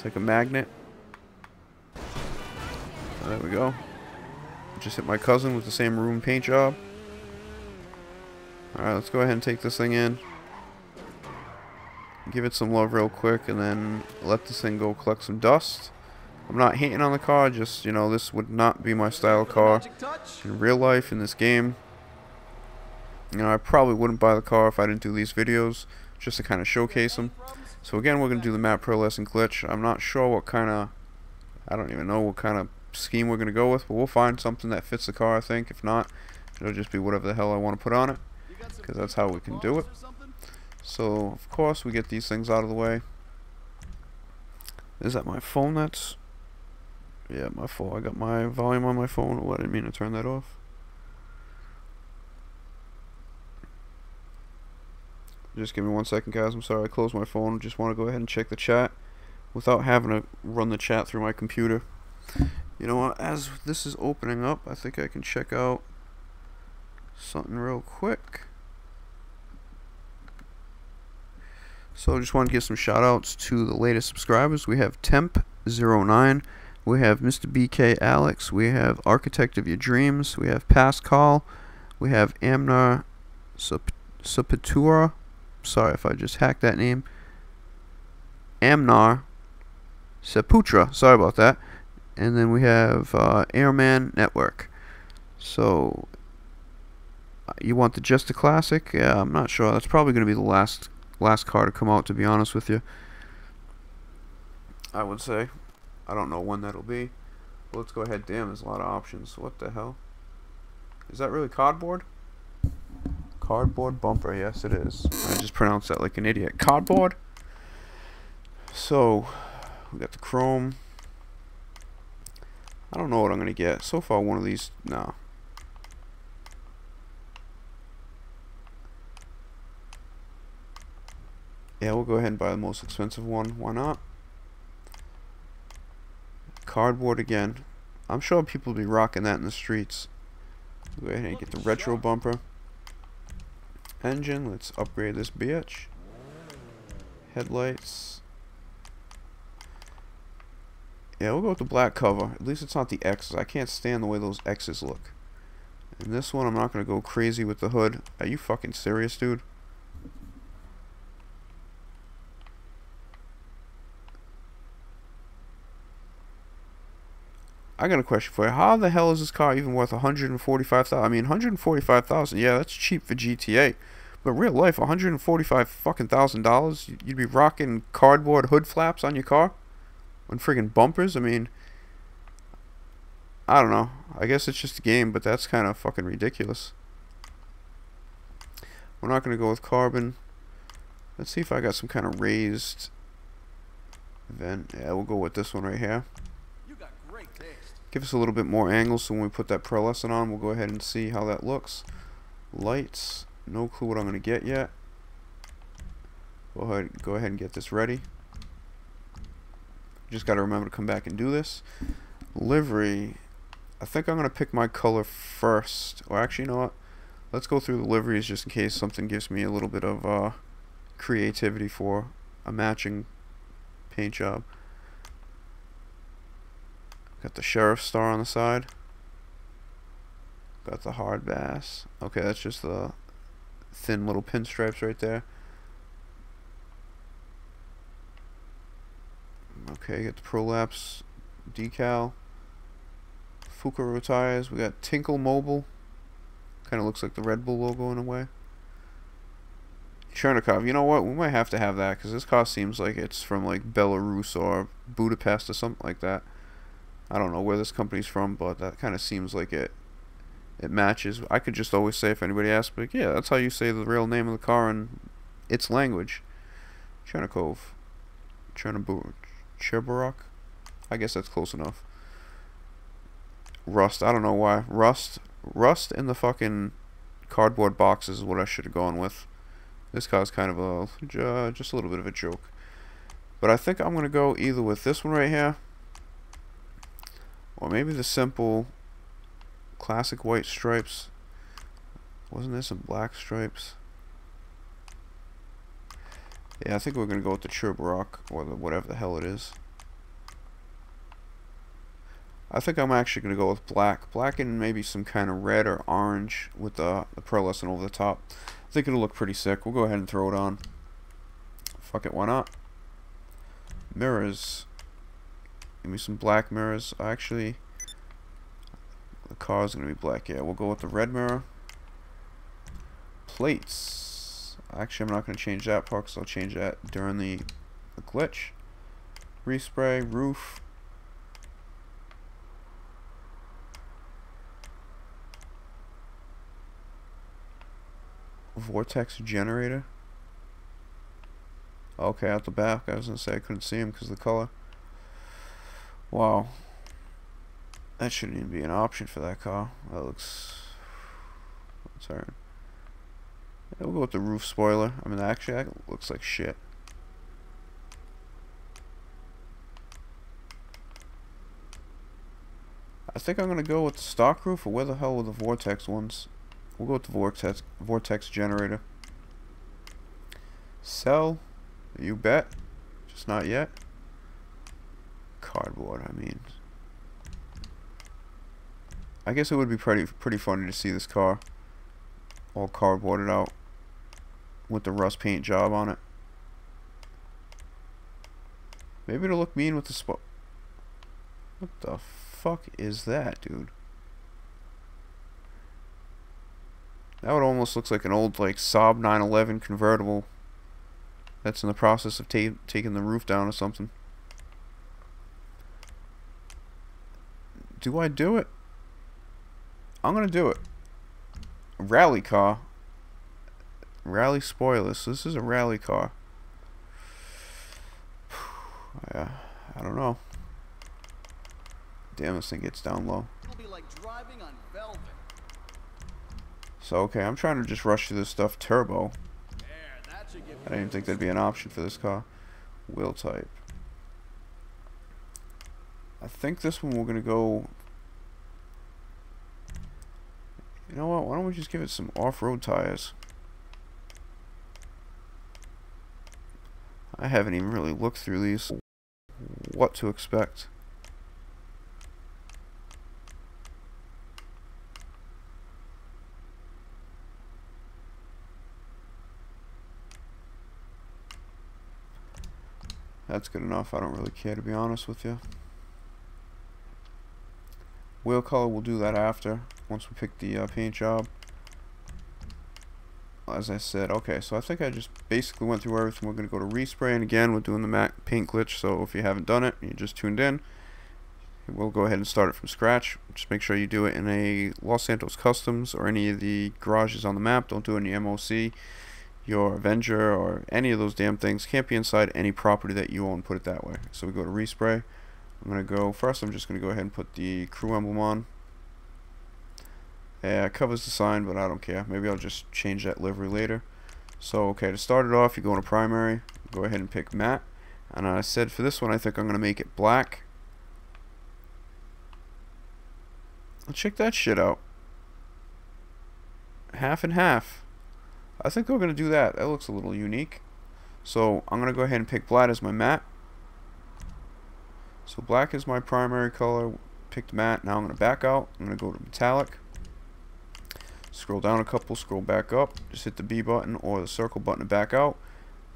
Like a magnet. There we go. Just hit my cousin with the same room paint job. Alright, let's go ahead and take this thing in. Give it some love real quick, and then let this thing go collect some dust. I'm not hating on the car, just, you know, this would not be my style car in real life in this game. You know, I probably wouldn't buy the car if I didn't do these videos, just to kind of showcase them. So again, we're going to do the map pearlescent glitch. I'm not sure what kind of, I don't even know what kind of scheme we're going to go with, but we'll find something that fits the car, I think. If not, it'll just be whatever the hell I want to put on it, because that's how we can do it. So, of course, we get these things out of the way. Is that my phone that's, yeah, my phone. I got my volume on my phone. Oh, I didn't mean to turn that off. Just give me 1 second, guys. I'm sorry, I closed my phone. Just want to go ahead and check the chat without having to run the chat through my computer. You know what, as this is opening up, I think I can check out something real quick. So I just want to give some shout outs to the latest subscribers. We have Temp09, we have Mr. BK Alex, we have Architect of Your Dreams, we have Pascal, we have Amnar Sapatura, sorry if I just hacked that name, Amnar Saputra, sorry about that, and then we have Airman Network. So you want the Just a Classic? Yeah, I'm not sure. That's probably going to be the last car to come out, to be honest with you. I would say. I don't know when that'll be. But let's go ahead. Damn, there's a lot of options. What the hell? Is that really cardboard? Cardboard bumper. Yes, it is. I just pronounced that like an idiot. Cardboard? So, we got the chrome. I don't know what I'm going to get. So far, one of these... No. Yeah, we'll go ahead and buy the most expensive one. Why not? Cardboard again. I'm sure people will be rocking that in the streets. We'll go ahead and get the retro bumper. Engine. Let's upgrade this bitch. Headlights. Yeah, we'll go with the black cover. At least it's not the X's. I can't stand the way those X's look. And this one, I'm not going to go crazy with the hood. Are you fucking serious, dude? I got a question for you. How the hell is this car even worth $145,000? I mean, $145,000. Yeah, that's cheap for GTA. But real life, $145 fucking $1,000. You'd be rocking cardboard hood flaps on your car, and friggin' bumpers. I mean, I don't know. I guess it's just a game, but that's kind of fucking ridiculous. We're not gonna go with carbon. Let's see if I got some kind of raised vent. Yeah, we'll go with this one right here. Give us a little bit more angle, so when we put that pearlescent on, we'll go ahead and see how that looks. Lights, no clue what I'm going to get yet. Go ahead and get this ready. Just got to remember to come back and do this. Livery, I think I'm going to pick my color first. Or actually, you know what? Let's go through the liveries just in case something gives me a little bit of creativity for a matching paint job. Got the sheriff's star on the side. Got the hard bass. Okay, that's just the thin little pinstripes right there. Okay, got the prolapse decal. Fukuro tires. We got Tinkle Mobile. Kind of looks like the Red Bull logo in a way. Chernikov. You know what? We might have to have that because this car seems like it's from like Belarus or Budapest or something like that. I don't know where this company's from, but that kind of seems like it matches. I could just always say, if anybody asks, like, yeah, that's how you say the real name of the car in its language. Chernikov. Cherburek. I guess that's close enough. Rust. I don't know why. Rust in the fucking cardboard boxes is what I should have gone with. This car's kind of a just a little bit of a joke. But I think I'm going to go either with this one right here, or maybe the simple classic white stripes. Wasn't there some black stripes? Yeah, I think we're going to go with the Cherburek, or the whatever the hell it is. I think I'm actually going to go with black. Black and maybe some kind of red or orange with the pearlescent over the top. I think it'll look pretty sick. We'll go ahead and throw it on. Fuck it, why not? Mirrors. Give me some black mirrors. Actually, the car's going to be black. Yeah, we'll go with the red mirror. Plates. Actually, I'm not going to change that part because I'll change that during the glitch. Respray. Roof. Vortex generator. Okay, out the back. I was going to say I couldn't see him because of the color. Wow. That shouldn't even be an option for that car. That looks... Sorry. Yeah, we'll go with the roof spoiler. I mean, actually, that looks like shit. think I'm gonna go with the stock roof, or where the hell were the vortex ones? We'll go with the vortex generator. Sell, you bet. Just not yet. Cardboard, I mean. I guess it would be pretty funny to see this car all cardboarded out with the rust paint job on it. Maybe it'll look mean with the spot. What the fuck is that, dude? That would almost looks like an old like Saab 911 convertible that's in the process of taking the roof down or something. Do I do it? I'm gonna do it. A rally car. Rally spoilers. So this is a rally car. Yeah, I don't know. Damn, this thing gets down low. It'll be like driving on velvet. So okay, I'm trying to just rush through this stuff turbo. There, that should give I didn't even think that'd be an option for this car. Wheel type. I think this one we're gonna go. You know what? Why don't we just give it some off-road tires? I haven't even really looked through these. What to expect? That's good enough. I don't really care, to be honest with you. Wheel color, we'll do that after, once we pick the paint job. As I said, okay, so I think I just basically went through everything. We're going to go to respray, and again, we're doing the matte paint glitch, so if you haven't done it, you just tuned in, we'll go ahead and start it from scratch. Just make sure you do it in a Los Santos Customs or any of the garages on the map. Don't do it in the MOC, your Avenger, or any of those damn things. Can't be inside any property that you own, put it that way. So we go to respray. I'm going to go, first I'm just going to go ahead and put the crew emblem on. Yeah, it covers the sign, but I don't care. Maybe I'll just change that livery later. So, okay, to start it off, you go into primary, go ahead and pick matte. And I said for this one, I think I'm going to make it black. Let's check that shit out. Half and half. I think we're going to do that. That looks a little unique. So, I'm going to go ahead and pick black as my matte. So, black is my primary color. Picked matte. Now I'm going to back out. I'm going to go to metallic. Scroll down a couple, scroll back up, just hit the B button or the circle button to back out.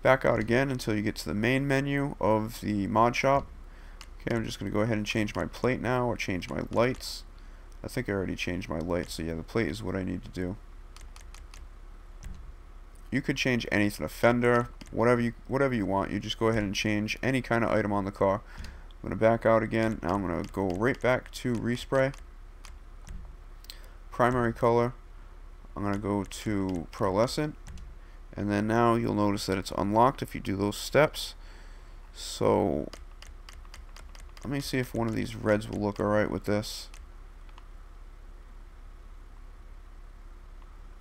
Back out again until you get to the main menu of the mod shop. Okay, I'm just going to go ahead and change my plate now, or change my lights. I think I already changed my lights, so yeah, the plate is what I need to do. You could change anything, a fender, whatever you want. You just go ahead and change any kind of item on the car. I'm going to back out again. Now I'm going to go right back to respray. Primary color. I'm going to go to pearlescent, and then now you'll notice that it's unlocked if you do those steps. So let me see if one of these reds will look alright with this.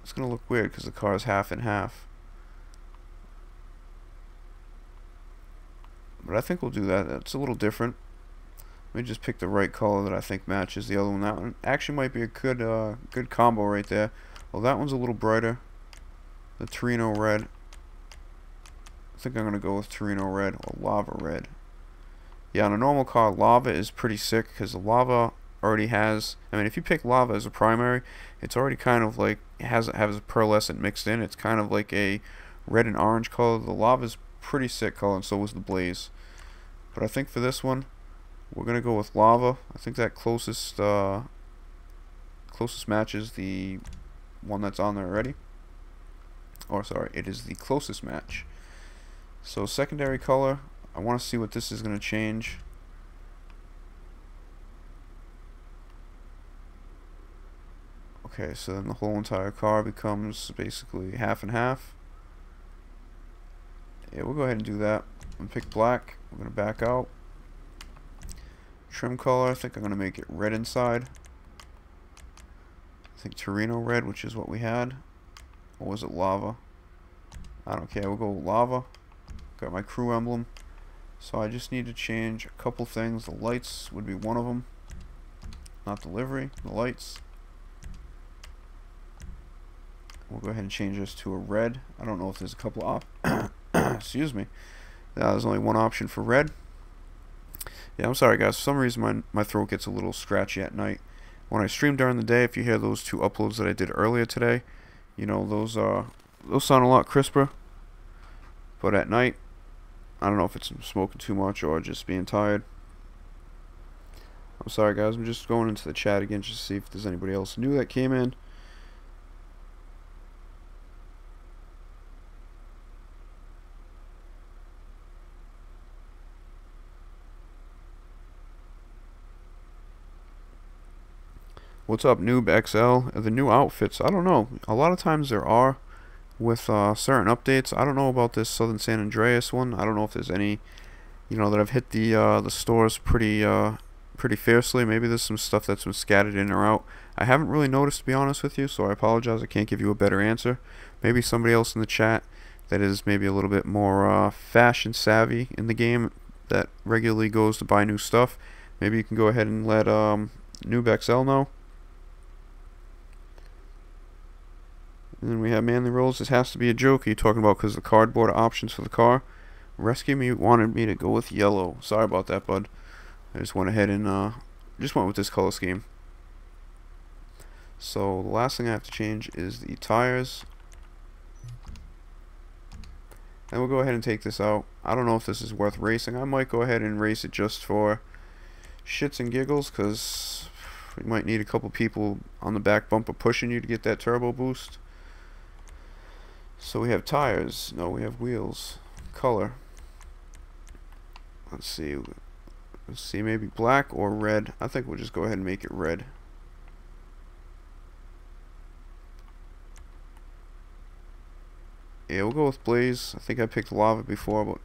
It's going to look weird because the car is half and half. But I think we'll do that. That's a little different. Let me just pick the right color that I think matches the other one. That one actually might be a good combo right there. Well, that one's a little brighter. The Torino red. I think I'm going to go with Torino red or lava red. Yeah, on a normal car, lava is pretty sick because the lava already has... I mean, if you pick lava as a primary, it's already kind of like... It has a pearlescent mixed in. It's kind of like a red and orange color. The lava is pretty sick color, and so was the blaze. But I think for this one, we're going to go with lava. I think that closest matches the one that's on there already. Or sorry, it is the closest match. So secondary color, I want to see what this is going to change. Okay, so then the whole entire car becomes basically half and half. Yeah, we'll go ahead and do that. I'm going to pick black. We're going to back out. Trim color, I think I'm going to make it red inside. I think Torino red, which is what we had. Or was it lava? I don't care, we'll go lava. Got my crew emblem. So I just need to change a couple things. The lights would be one of them. not delivery. The lights. We'll go ahead and change this to a red. I don't know if there's a couple excuse me. There's only one option for red. Yeah, I'm sorry guys. For some reason my throat gets a little scratchy at night. When I stream during the day, if you hear those 2 uploads that I did earlier today, you know, those sound a lot crisper. But at night, I don't know if it's smoking too much or just being tired. I'm sorry guys, I'm just going into the chat again just to see if there's anybody else new that came in. What's up, Noob XL? The new outfits, I don't know. A lot of times there are with certain updates. I don't know about this Southern San Andreas one. I don't know if there's any, you know, that have hit the stores pretty fiercely. Maybe there's some stuff that's been scattered in or out. I haven't really noticed, to be honest with you, so I apologize. I can't give you a better answer. Maybe somebody else in the chat that is maybe a little bit more fashion savvy in the game that regularly goes to buy new stuff. Maybe you can go ahead and let Noob XL know. And then we have Manly Rolls. This has to be a joke. Are you talking about because the cardboard options for the car? Rescue Me wanted me to go with yellow. Sorry about that, bud. I just went ahead and just went with this color scheme. So the last thing I have to change is the tires. And we'll go ahead and take this out. I don't know if this is worth racing. I might go ahead and race it just for shits and giggles, because you might need a couple people on the back bumper pushing you to get that turbo boost. So we have tires. No, we have wheels. Color. Let's see. Let's see, maybe black or red. I think we'll just go ahead and make it red. Yeah, we'll go with blaze. I think I picked lava before, but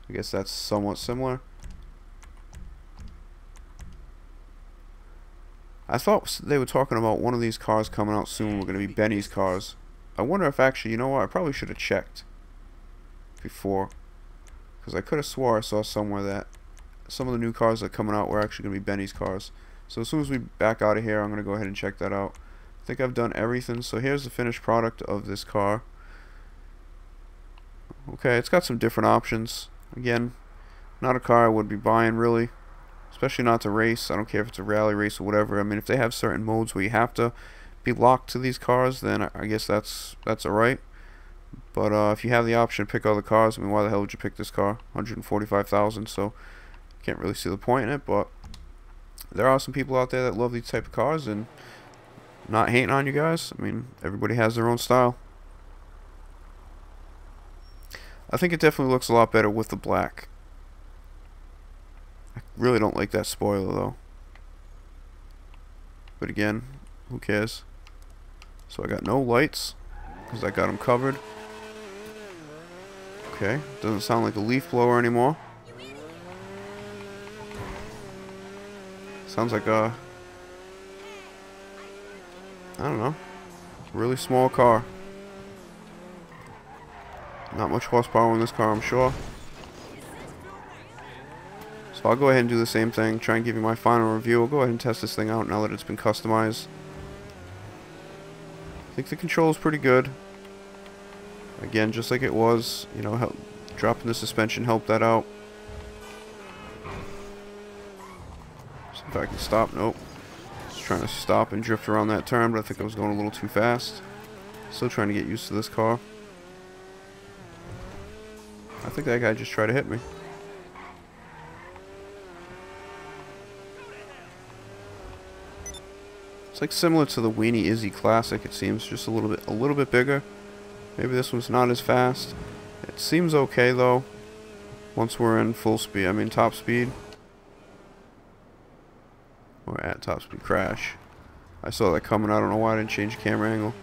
I guess that's somewhat similar. I thought they were talking about one of these cars coming out soon. We're going to be Benny's cars. I wonder if actually, you know what, I probably should have checked before, because I could have swore I saw somewhere that some of the new cars that are coming out were actually going to be Benny's cars. So as soon as we back out of here, I'm going to go ahead and check that out. I think I've done everything. So here's the finished product of this car. Okay, it's got some different options. Again, not a car I would be buying really, especially not to race. I don't care if it's a rally race or whatever. I mean, if they have certain modes where you have to be locked to these cars, then I guess that's alright. But if you have the option to pick other cars, I mean, why the hell would you pick this car? $145,000, so can't really see the point in it. But there are some people out there that love these type of cars, and not hating on you guys. I mean, everybody has their own style. I think it definitely looks a lot better with the black. I really don't like that spoiler though. But again, who cares? So I got no lights, because I got them covered. Okay, doesn't sound like a leaf blower anymore. Sounds like a, I don't know, really small car. Not much horsepower in this car, I'm sure. So I'll go ahead and do the same thing, try and give you my final review. I'll go ahead and test this thing out now that it's been customized. I think the control is pretty good. Again, just like it was, you know, dropping the suspension helped that out. See if I can stop. Nope. Just trying to stop and drift around that turn, but I think I was going a little too fast. Still trying to get used to this car. I think that guy just tried to hit me. It's like similar to the Weenie Izzy Classic, it seems, just a little bit bigger. Maybe this one's not as fast. It seems okay though. Once we're in full speed, I mean top speed. Or at top speed. Crash. I saw that coming. I don't know why I didn't change the camera angle.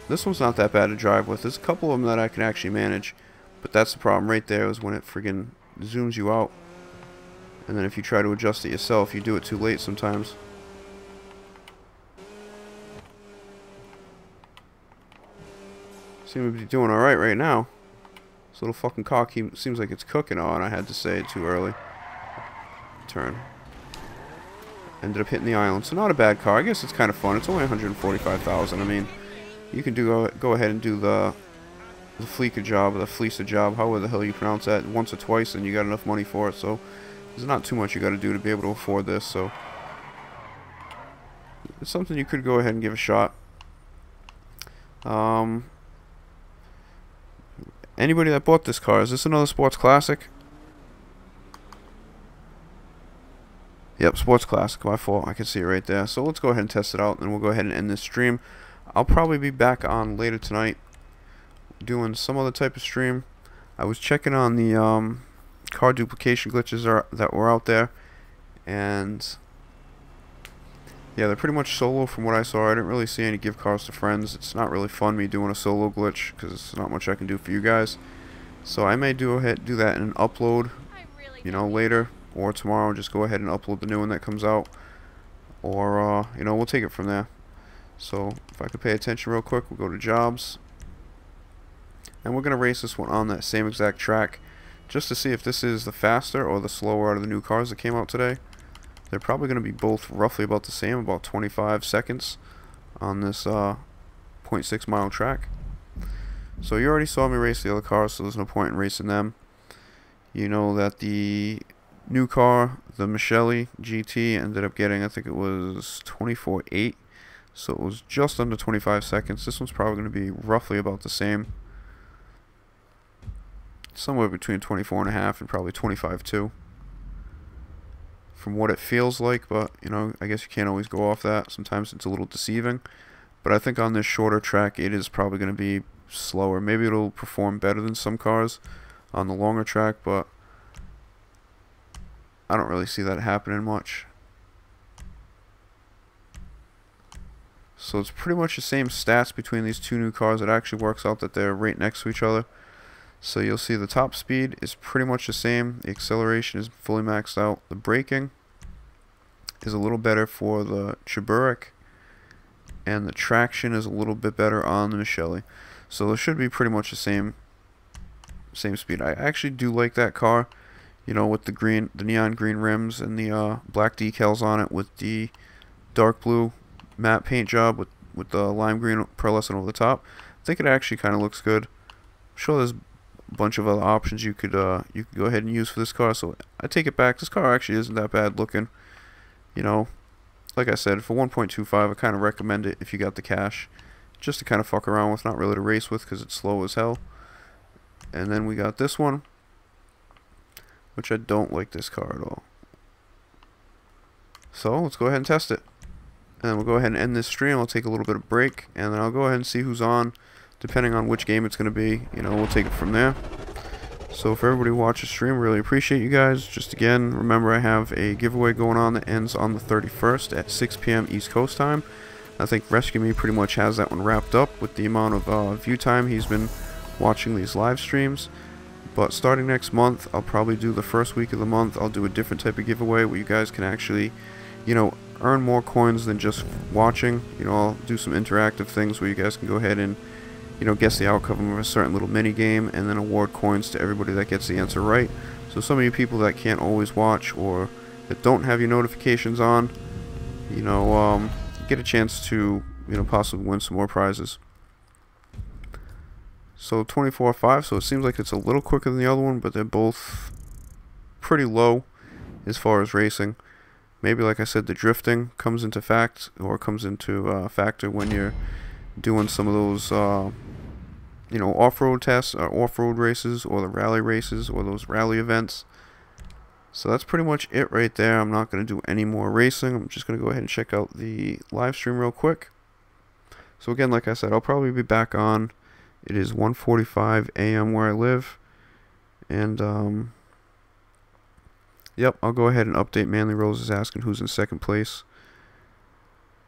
This one's not that bad to drive with. There's a couple of them that I can actually manage. But that's the problem right there, is when it friggin' zooms you out. And then if you try to adjust it yourself, you do it too late sometimes. Seem to be doing alright right now. This little fucking car seems like it's cooking on. I had to say it too early. Turn. Ended up hitting the island. So not a bad car. I guess it's kind of fun. It's only 145,000. I mean, you can go ahead and do the Fleeca job, or the Fleeca job, however the hell you pronounce that, once or twice, and you got enough money for it. So there's not too much you got to do to be able to afford this. So it's something you could go ahead and give a shot. Anybody that bought this car, is this another Sports Classic? Yep, Sports Classic, my fault. I can see it right there. So let's go ahead and test it out, and we'll go ahead and end this stream. I'll probably be back on later tonight doing some other type of stream. I was checking on the car duplication glitches that were out there, and yeah, they're pretty much solo from what I saw. I didn't really see any give cars to friends. It's not really fun me doing a solo glitch because there's not much I can do for you guys. So I may do that in an upload, you know, later or tomorrow. Just go ahead and upload the new one that comes out, or you know, we'll take it from there. So if I could pay attention real quick, we'll go to jobs, and we're gonna race this one on that same exact track, just to see if this is the faster or the slower out of the new cars that came out today. They're probably going to be both roughly about the same, about 25 seconds on this 0.6 mile track. So you already saw me race the other cars, so there's no point in racing them. You know that the new car, the Michelli GT, ended up getting, I think it was 24.8, so it was just under 25 seconds. This one's probably going to be roughly about the same, somewhere between 24.5 and probably 25.2. From what it feels like, but you know, I guess you can't always go off that. Sometimes it's a little deceiving, but I think on this shorter track it is probably going to be slower. Maybe it'll perform better than some cars on the longer track, but I don't really see that happening much. So it's pretty much the same stats between these two new cars. It actually works out that they're right next to each other. So you'll see the top speed is pretty much the same. The acceleration is fully maxed out. The braking is a little better for the Cherburek, and the traction is a little bit better on the Michelli. So it should be pretty much the same speed. I actually do like that car, you know, with the neon green rims and the black decals on it, with the dark blue matte paint job with the lime green pearlescent over the top. I think it actually kind of looks good. I'm sure there's bunch of other options you could go ahead and use for this car, so I take it back. This car actually isn't that bad looking. You know, like I said, for 1.25 I kind of recommend it if you got the cash, just to kind of fuck around with, not really to race with because it's slow as hell. And then we got this one, which I don't like this car at all. So let's go ahead and test it, and we'll go ahead and end this stream. I'll take a little bit of break, and then I'll go ahead and see who's on. Depending on which game it's going to be, you know, we'll take it from there. So for everybody who watches the stream, really appreciate you guys. Just again, remember I have a giveaway going on that ends on the 31st at 6 p.m. East Coast time. I think Rescue Me pretty much has that one wrapped up with the amount of view time he's been watching these live streams. But starting next month, I'll probably do the first week of the month, I'll do a different type of giveaway where you guys can actually, you know, earn more coins than just watching. You know, I'll do some interactive things where you guys can go ahead and, you know, guess the outcome of a certain little mini game, and then award coins to everybody that gets the answer right. So some of you people that can't always watch, or that don't have your notifications on, you know, get a chance to, you know, possibly win some more prizes. So 24.5, so it seems like it's a little quicker than the other one, but they're both pretty low as far as racing. Maybe, like I said, the drifting comes into factor when you're doing some of those, you know, off-road tests, or off-road races, or the rally races, or those rally events. So that's pretty much it right there. I'm not going to do any more racing. I'm just going to go ahead and check out the live stream real quick. So again, like I said, I'll probably be back on. It is 1:45 a.m. where I live. And, yep, I'll go ahead and update. Manly Rose is asking who's in second place.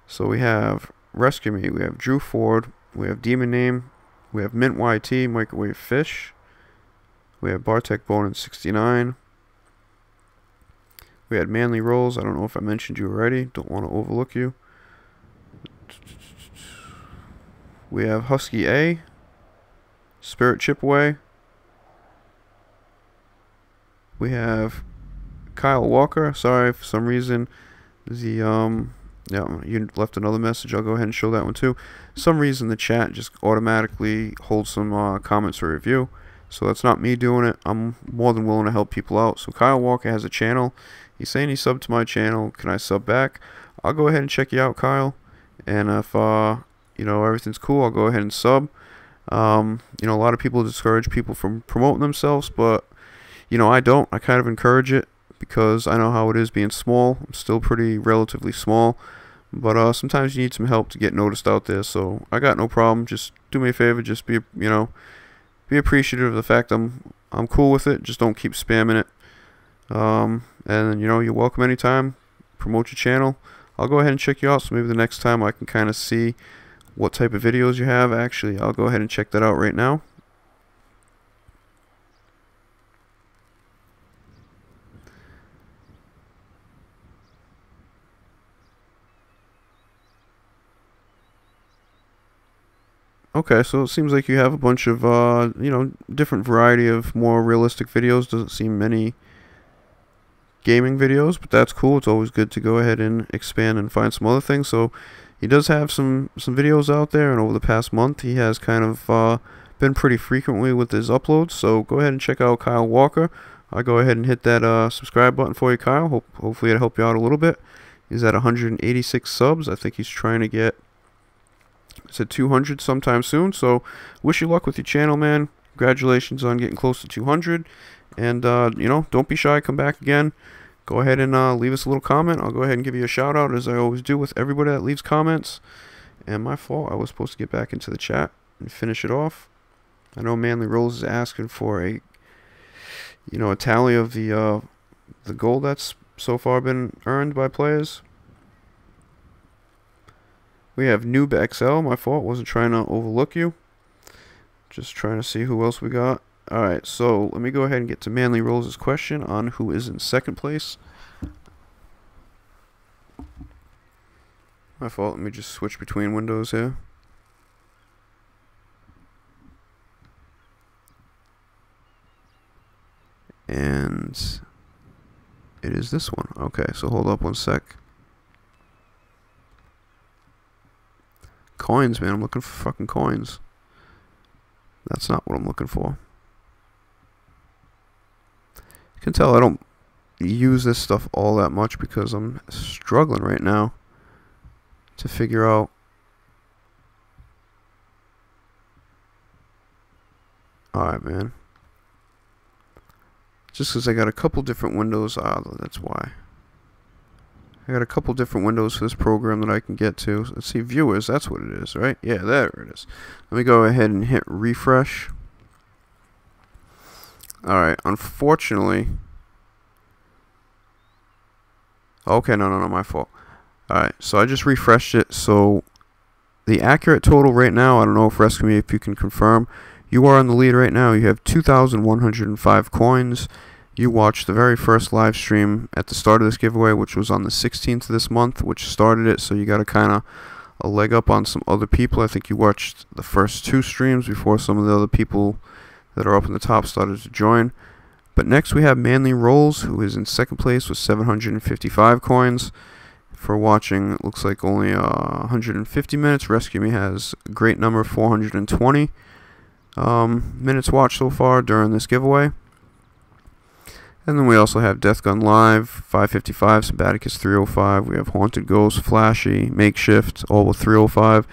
So we have Rescue Me, we have Drew Ford, we have Demon Name, we have Mint YT, Microwave Fish, we have Bartek Bone in 69, we had Manly Rolls. I don't know if I mentioned you already, don't want to overlook you. We have Husky A, Spirit Chipaway, we have Kyle Walker. Sorry, for some reason Yeah, you left another message. I'll go ahead and show that one too. For some reason the chat just automatically holds some comments for review, so that's not me doing it. I'm more than willing to help people out. So Kyle Walker has a channel. He's saying he subbed to my channel. Can I sub back? I'll go ahead and check you out, Kyle. And if everything's cool, I'll go ahead and sub. A lot of people discourage people from promoting themselves, but I don't. I kind of encourage it because I know how it is being small. I'm still pretty relatively small, but sometimes you need some help to get noticed out there. So I got no problem. Just do me a favor. Just be appreciative of the fact I'm cool with it. Just don't keep spamming it. And you're welcome anytime. Promote your channel. I'll go ahead and check you out. So maybe the next time I can kind of see what type of videos you have. Actually, I'll go ahead and check that out right now. Okay, so it seems like you have a bunch of, different variety of more realistic videos. Doesn't seem many gaming videos, but that's cool. It's always good to go ahead and expand and find some other things. So he does have some videos out there, and over the past month, he has kind of been pretty frequently with his uploads. So go ahead and check out Kyle Walker. I'll go ahead and hit that subscribe button for you, Kyle. Hopefully it'll help you out a little bit. He's at 186 subs. I think he's trying to get to 200 sometime soon. So wish you luck with your channel, man. Congratulations on getting close to 200. And don't be shy. Come back again. Go ahead and leave us a little comment. I'll go ahead and give you a shout out, as I always do with everybody that leaves comments. And my fault, I was supposed to get back into the chat and finish it off. I know Manly Rolls is asking for a tally of the gold that's so far been earned by players. We have Noob XL. My fault. Wasn't trying to overlook you. Just trying to see who else we got. Alright, so let me go ahead and get to Manly Rolls' question on who is in second place. My fault. Let me just switch between windows here. And it is this one. Okay, so hold up one sec. Coins, man. I'm looking for fucking coins. That's not what I'm looking for. You can tell I don't use this stuff all that much because I'm struggling right now to figure out alright, man. Just because I got a couple different windows. That's why. I got a couple different windows for this program that I can get to. Let's see, viewers, that's what it is, right? Yeah, there it is. Let me go ahead and hit refresh. Alright, unfortunately. Okay, no, my fault. Alright, so I just refreshed it. So the accurate total right now, I don't know if Rescue Me, if you can confirm, you are in the lead right now. You have 2,105 coins. You watched the very first live stream at the start of this giveaway, which was on the 16th of this month, which started it, so you got a kind of a leg up on some other people. I think you watched the first 2 streams before some of the other people that are up in the top started to join. But next we have Manly Rolls, who is in second place with 755 coins. For watching, it looks like only 150 minutes. Rescue Me has a great number, 420 minutes watched so far during this giveaway. And then we also have Death Gun Live, 555, Sabaticus 305. We have Haunted Ghost, Flashy, Makeshift, all with 305.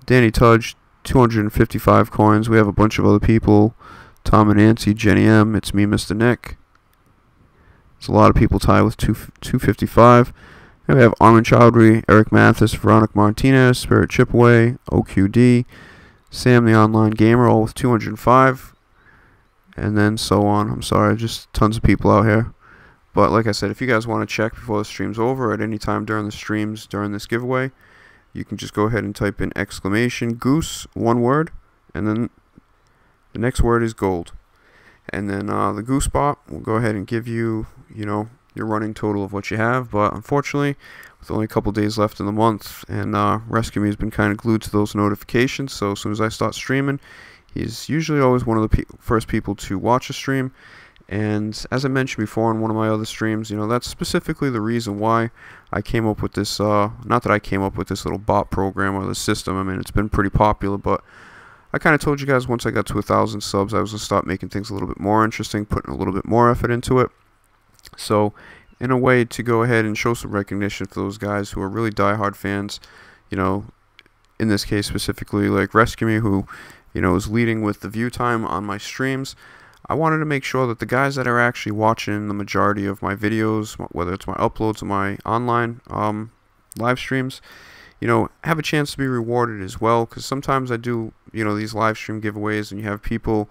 Danny Tudge, 255 coins. We have a bunch of other people. Tom and Nancy, Jenny M, It's Me, Mr. Nick. There's a lot of people tied with 255. And we have Armin Chowdhury, Eric Mathis, Veronica Martinez, Spirit Chipaway, OQD, Sam the Online Gamer, all with 205. And then so on. I'm sorry, just tons of people out here. But like I said, if you guys want to check before the stream's over, at any time during the streams, during this giveaway, you can just go ahead and type in exclamation goose, one word, and then the next word is gold. And then the goose bot will go ahead and give you, your running total of what you have. But unfortunately, with only a couple days left in the month, and Rescue Me has been kind of glued to those notifications, so as soon as I start streaming, he's usually always one of the first people to watch a stream. And as I mentioned before in one of my other streams, you know, that's specifically the reason why I came up with this, not that I came up with this little bot program or the system. I mean, it's been pretty popular, but I kind of told you guys once I got to 1,000 subs, I was going to start making things a little bit more interesting, putting a little bit more effort into it. So, in a way, to go ahead and show some recognition for those guys who are really diehard fans, you know, in this case specifically, like Rescue Me, who, you know, is leading with the view time on my streams. I wanted to make sure that the guys that are actually watching the majority of my videos, whether it's my uploads or my online live streams, you know, have a chance to be rewarded as well. Because sometimes I do, you know, these live stream giveaways, and you have people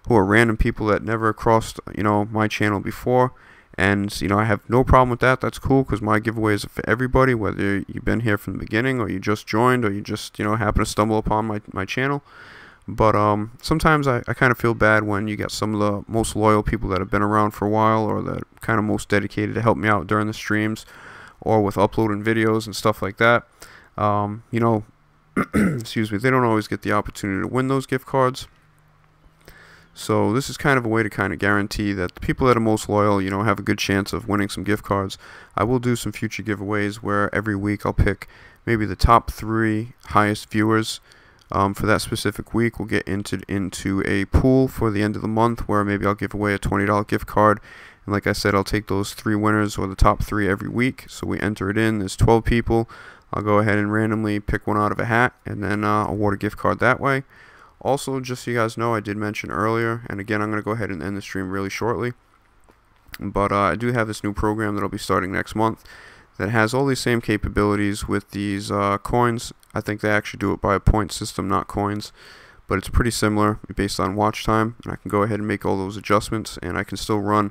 who are random people that never crossed, you know, my channel before. And, you know, I have no problem with that. That's cool, because my giveaways are for everybody, whether you've been here from the beginning or you just joined or you just, you know, happen to stumble upon my channel. But sometimes I kind of feel bad when you get some of the most loyal people that have been around for a while, or that kind of most dedicated to help me out during the streams or with uploading videos and stuff like that. You know, excuse me, they don't always get the opportunity to win those gift cards. So this is kind of a way to kind of guarantee that the people that are most loyal, you know, have a good chance of winning some gift cards. I will do some future giveaways where every week I'll pick maybe the top 3 highest viewers for that specific week. Will get entered into a pool for the end of the month, where maybe I'll give away a $20 gift card. And like I said, I'll take those 3 winners, or the top 3, every week. So we enter it in. There's 12 people. I'll go ahead and randomly pick one out of a hat, and then award a gift card that way. Also, just so you guys know, I did mention earlier, and again, I'm going to go ahead and end the stream really shortly, but I do have this new program that I'll be starting next month that has all these same capabilities with these coins. I think they actually do it by a point system, not coins, but it's pretty similar based on watch time, and I can go ahead and make all those adjustments, and I can still run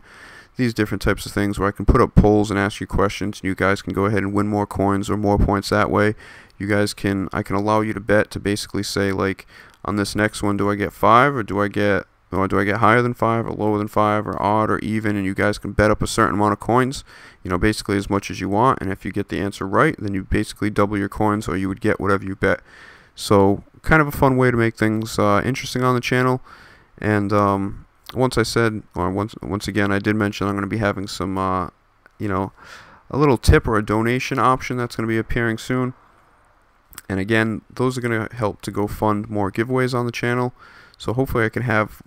these different types of things where I can put up polls and ask you questions, and you guys can go ahead and win more coins or more points that way. You guys can, I can allow you to bet, to basically say, like, on this next one, do I get 5, or do I get higher than 5, or lower than 5, or odd, or even, and you guys can bet up a certain amount of coins, you know, basically as much as you want, and if you get the answer right, then you basically double your coins, or you would get whatever you bet. So, kind of a fun way to make things interesting on the channel. And once again, I did mention I'm going to be having some, you know, a little tip or a donation option that's going to be appearing soon. And again, those are going to help to go fund more giveaways on the channel. So hopefully I can have,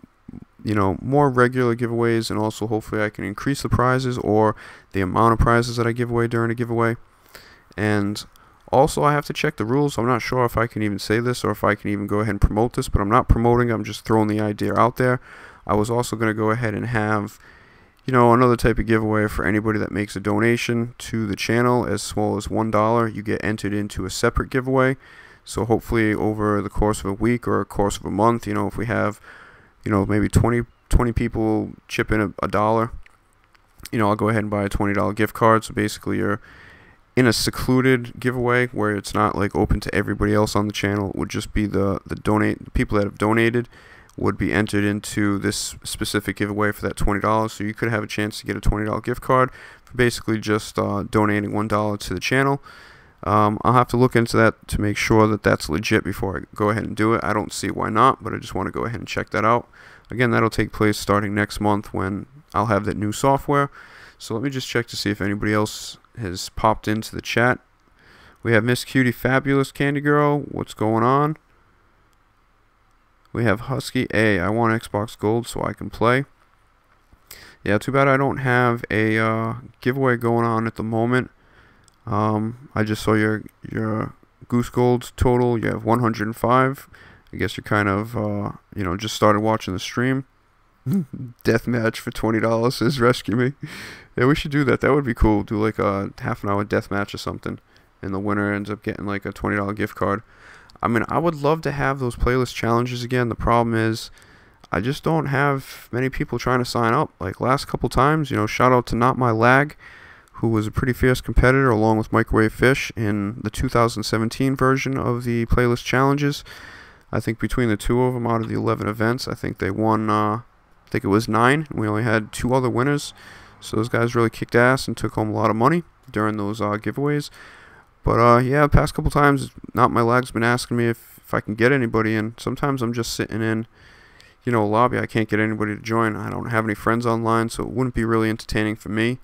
you know, more regular giveaways, and also hopefully I can increase the prizes or the amount of prizes that I give away during a giveaway. And also I have to check the rules. I'm not sure if I can even say this or if I can even go ahead and promote this, but I'm not promoting, I'm just throwing the idea out there. I was also going to go ahead and have, you know, another type of giveaway for anybody that makes a donation to the channel as small as $1. You get entered into a separate giveaway. So hopefully over the course of a week or a course of a month, you know, if we have, you know, maybe 20 people chip in a dollar, you know, I'll go ahead and buy a $20 gift card. So basically you're in a secluded giveaway where it's not like open to everybody else on the channel. It would just be the people that have donated would be entered into this specific giveaway for that $20. So you could have a chance to get a $20 gift card for basically just donating $1 to the channel. I'll have to look into that to make sure that that's legit before I go ahead and do it. I don't see why not, but I just want to go ahead and check that out. Again, that'll take place starting next month when I'll have that new software. So let me just check to see if anybody else has popped into the chat. We have Miss Cutie Fabulous Candy Girl. What's going on? We have Husky A. I want Xbox Gold so I can play. Yeah, too bad I don't have a giveaway going on at the moment. I just saw your Goose Gold total. You have 105. I guess you're kind of, you know, just started watching the stream. Deathmatch for $20 says Rescue Me. Yeah, we should do that. That would be cool. Do like a half-an-hour deathmatch or something, and the winner ends up getting like a $20 gift card. I mean, I would love to have those playlist challenges again. The problem is, I just don't have many people trying to sign up. Like last couple times, you know, shout out to Not My Lag, who was a pretty fierce competitor, along with Microwave Fish in the 2017 version of the playlist challenges. I think between the two of them, out of the 11 events, I think they won, I think it was 9. We only had 2 other winners. So those guys really kicked ass and took home a lot of money during those giveaways. But yeah, the past couple times, Not My Lag's been asking me if I can get anybody in. Sometimes I'm just sitting in, you know, a lobby, I can't get anybody to join. I don't have any friends online, so it wouldn't be really entertaining for me.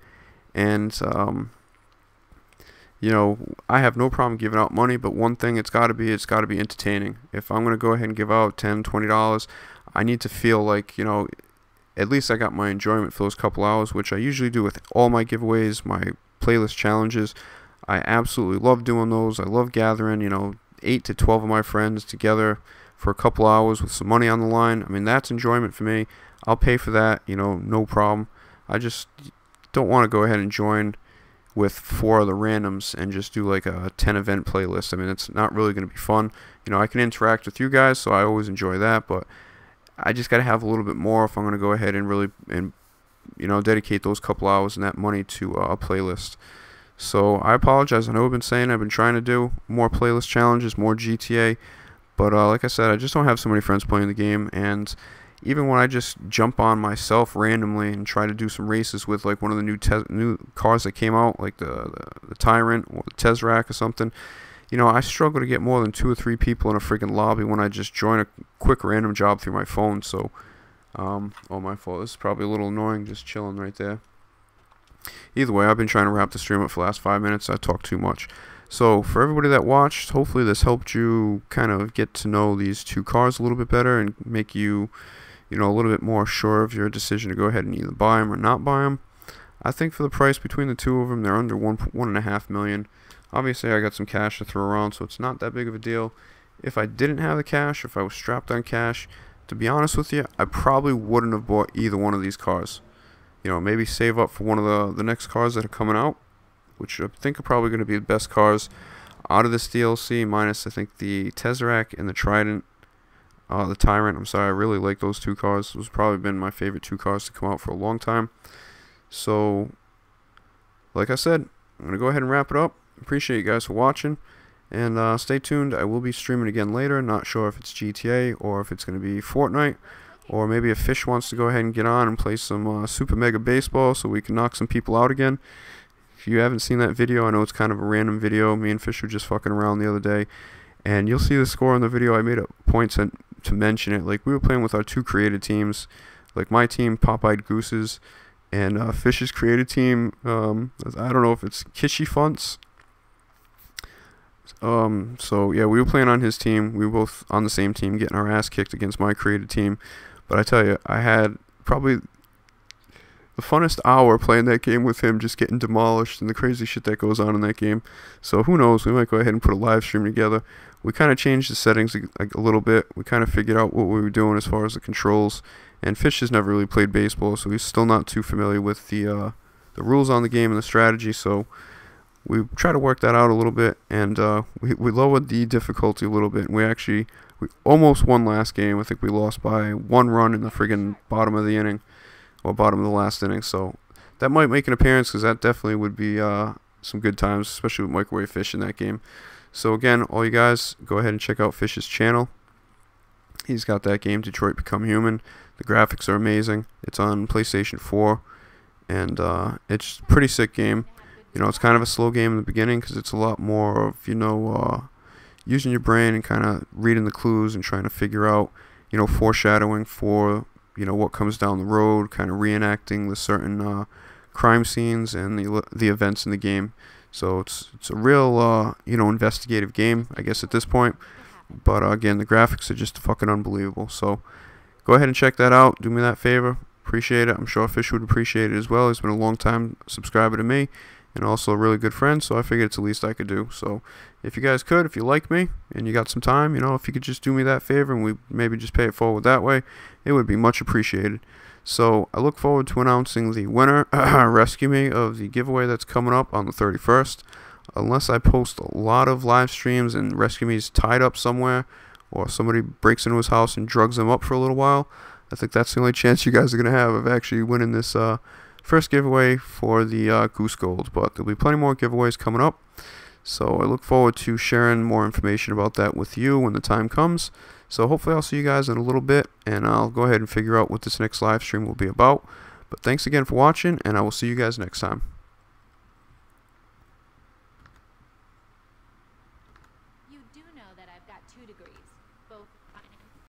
And you know, I have no problem giving out money, but one thing it's got to be entertaining. If I'm going to go ahead and give out $10, $20, I need to feel like, you know, at least I got my enjoyment for those couple hours, which I usually do with all my giveaways, my playlist challenges. I absolutely love doing those. I love gathering, you know, 8 to 12 of my friends together for a couple hours with some money on the line. I mean, that's enjoyment for me. I'll pay for that, you know, no problem. I just don't want to go ahead and join with 4 other randoms and just do like a 10 event playlist. I mean, it's not really going to be fun. You know, I can interact with you guys, so I always enjoy that, but I just got to have a little bit more if I'm going to go ahead and really, you know, dedicate those couple hours and that money to a playlist. So I apologize. I know I've been saying I've been trying to do more playlist challenges, more GTA, but like I said, I just don't have so many friends playing the game. And even when I just jump on myself randomly and try to do some races with like one of the new cars that came out, like the Tyrant or the Cherburek or something, you know, I struggle to get more than 2 or 3 people in a freaking lobby when I just join a quick random job through my phone. So, oh, my fault. This is probably a little annoying, just chilling right there. Either way, I've been trying to wrap the stream up for the last 5 minutes. I talked too much. So, for everybody that watched, hopefully this helped you kind of get to know these 2 cars a little bit better and make you, you know, a little bit more sure of your decision to go ahead and either buy them or not buy them. I think for the price between the 2 of them, they're under $1.5 million. Obviously, I got some cash to throw around, so it's not that big of a deal. If I didn't have the cash, if I was strapped on cash, to be honest with you, I probably wouldn't have bought either one of these cars. You know, maybe save up for one of the next cars that are coming out, which I think are probably going to be the best cars out of this DLC, minus, I think, the Cherburek and the Trident. The Tyrant, I'm sorry, I really like those 2 cars. Those have probably been my favorite 2 cars to come out for a long time. So, like I said, I'm going to go ahead and wrap it up. Appreciate you guys for watching. And stay tuned. I will be streaming again later. Not sure if it's GTA or if it's going to be Fortnite. Or maybe if Fish wants to go ahead and get on and play some Super Mega Baseball so we can knock some people out again. If you haven't seen that video, I know it's kind of a random video. Me and Fish were just fucking around the other day. And you'll see the score in the video. I made a point to mention it. Like, we were playing with our 2 created teams. Like, my team, Pop-Eyed Gooses, and Fish's created team, I don't know if it's Kishy Funts. So, yeah, we were playing on his team. We were both on the same team, getting our ass kicked against my created team. But I tell you, I had probably the funnest hour playing that game with him, just getting demolished and the crazy shit that goes on in that game. So who knows, we might go ahead and put a live stream together. We kind of changed the settings a little bit. We kind of figured out what we were doing as far as the controls. And Fish has never really played baseball, so he's still not too familiar with the rules on the game and the strategy. So we try to work that out a little bit, and we lowered the difficulty a little bit. And we almost won last game. I think we lost by 1 run in the friggin' bottom of the inning, or bottom of the last inning. So that might make an appearance, because that definitely would be some good times, especially with Microwave Fish in that game. So again, all you guys, go ahead and check out Fish's channel. He's got that game, Detroit Become Human. The graphics are amazing. It's on PlayStation 4, and it's a pretty sick game. You know, it's kind of a slow game in the beginning, because it's a lot more of, you know, using your brain and kind of reading the clues and trying to figure out, you know, foreshadowing for, you know, what comes down the road, kind of reenacting the certain crime scenes and the events in the game. So it's a real, you know, investigative game, I guess, at this point. But again, the graphics are just fucking unbelievable. So go ahead and check that out. Do me that favor. Appreciate it. I'm sure Fish would appreciate it as well. He's been a long time subscriber to me, and also a really good friend, so I figured it's the least I could do. So if you guys could, if you like me and you got some time, you know, if you could just do me that favor and we maybe just pay it forward that way, it would be much appreciated. So I look forward to announcing the winner, Rescue Me, of the giveaway that's coming up on the 31st. Unless I post a lot of live streams and Rescue Me's tied up somewhere, or somebody breaks into his house and drugs him up for a little while, I think that's the only chance you guys are going to have of actually winning this first giveaway for the Goose Gold. But there'll be plenty more giveaways coming up. So I look forward to sharing more information about that with you when the time comes. So hopefully I'll see you guys in a little bit, and I'll go ahead and figure out what this next live stream will be about. But thanks again for watching, and I will see you guys next time. You do know that I've got 2 degrees, both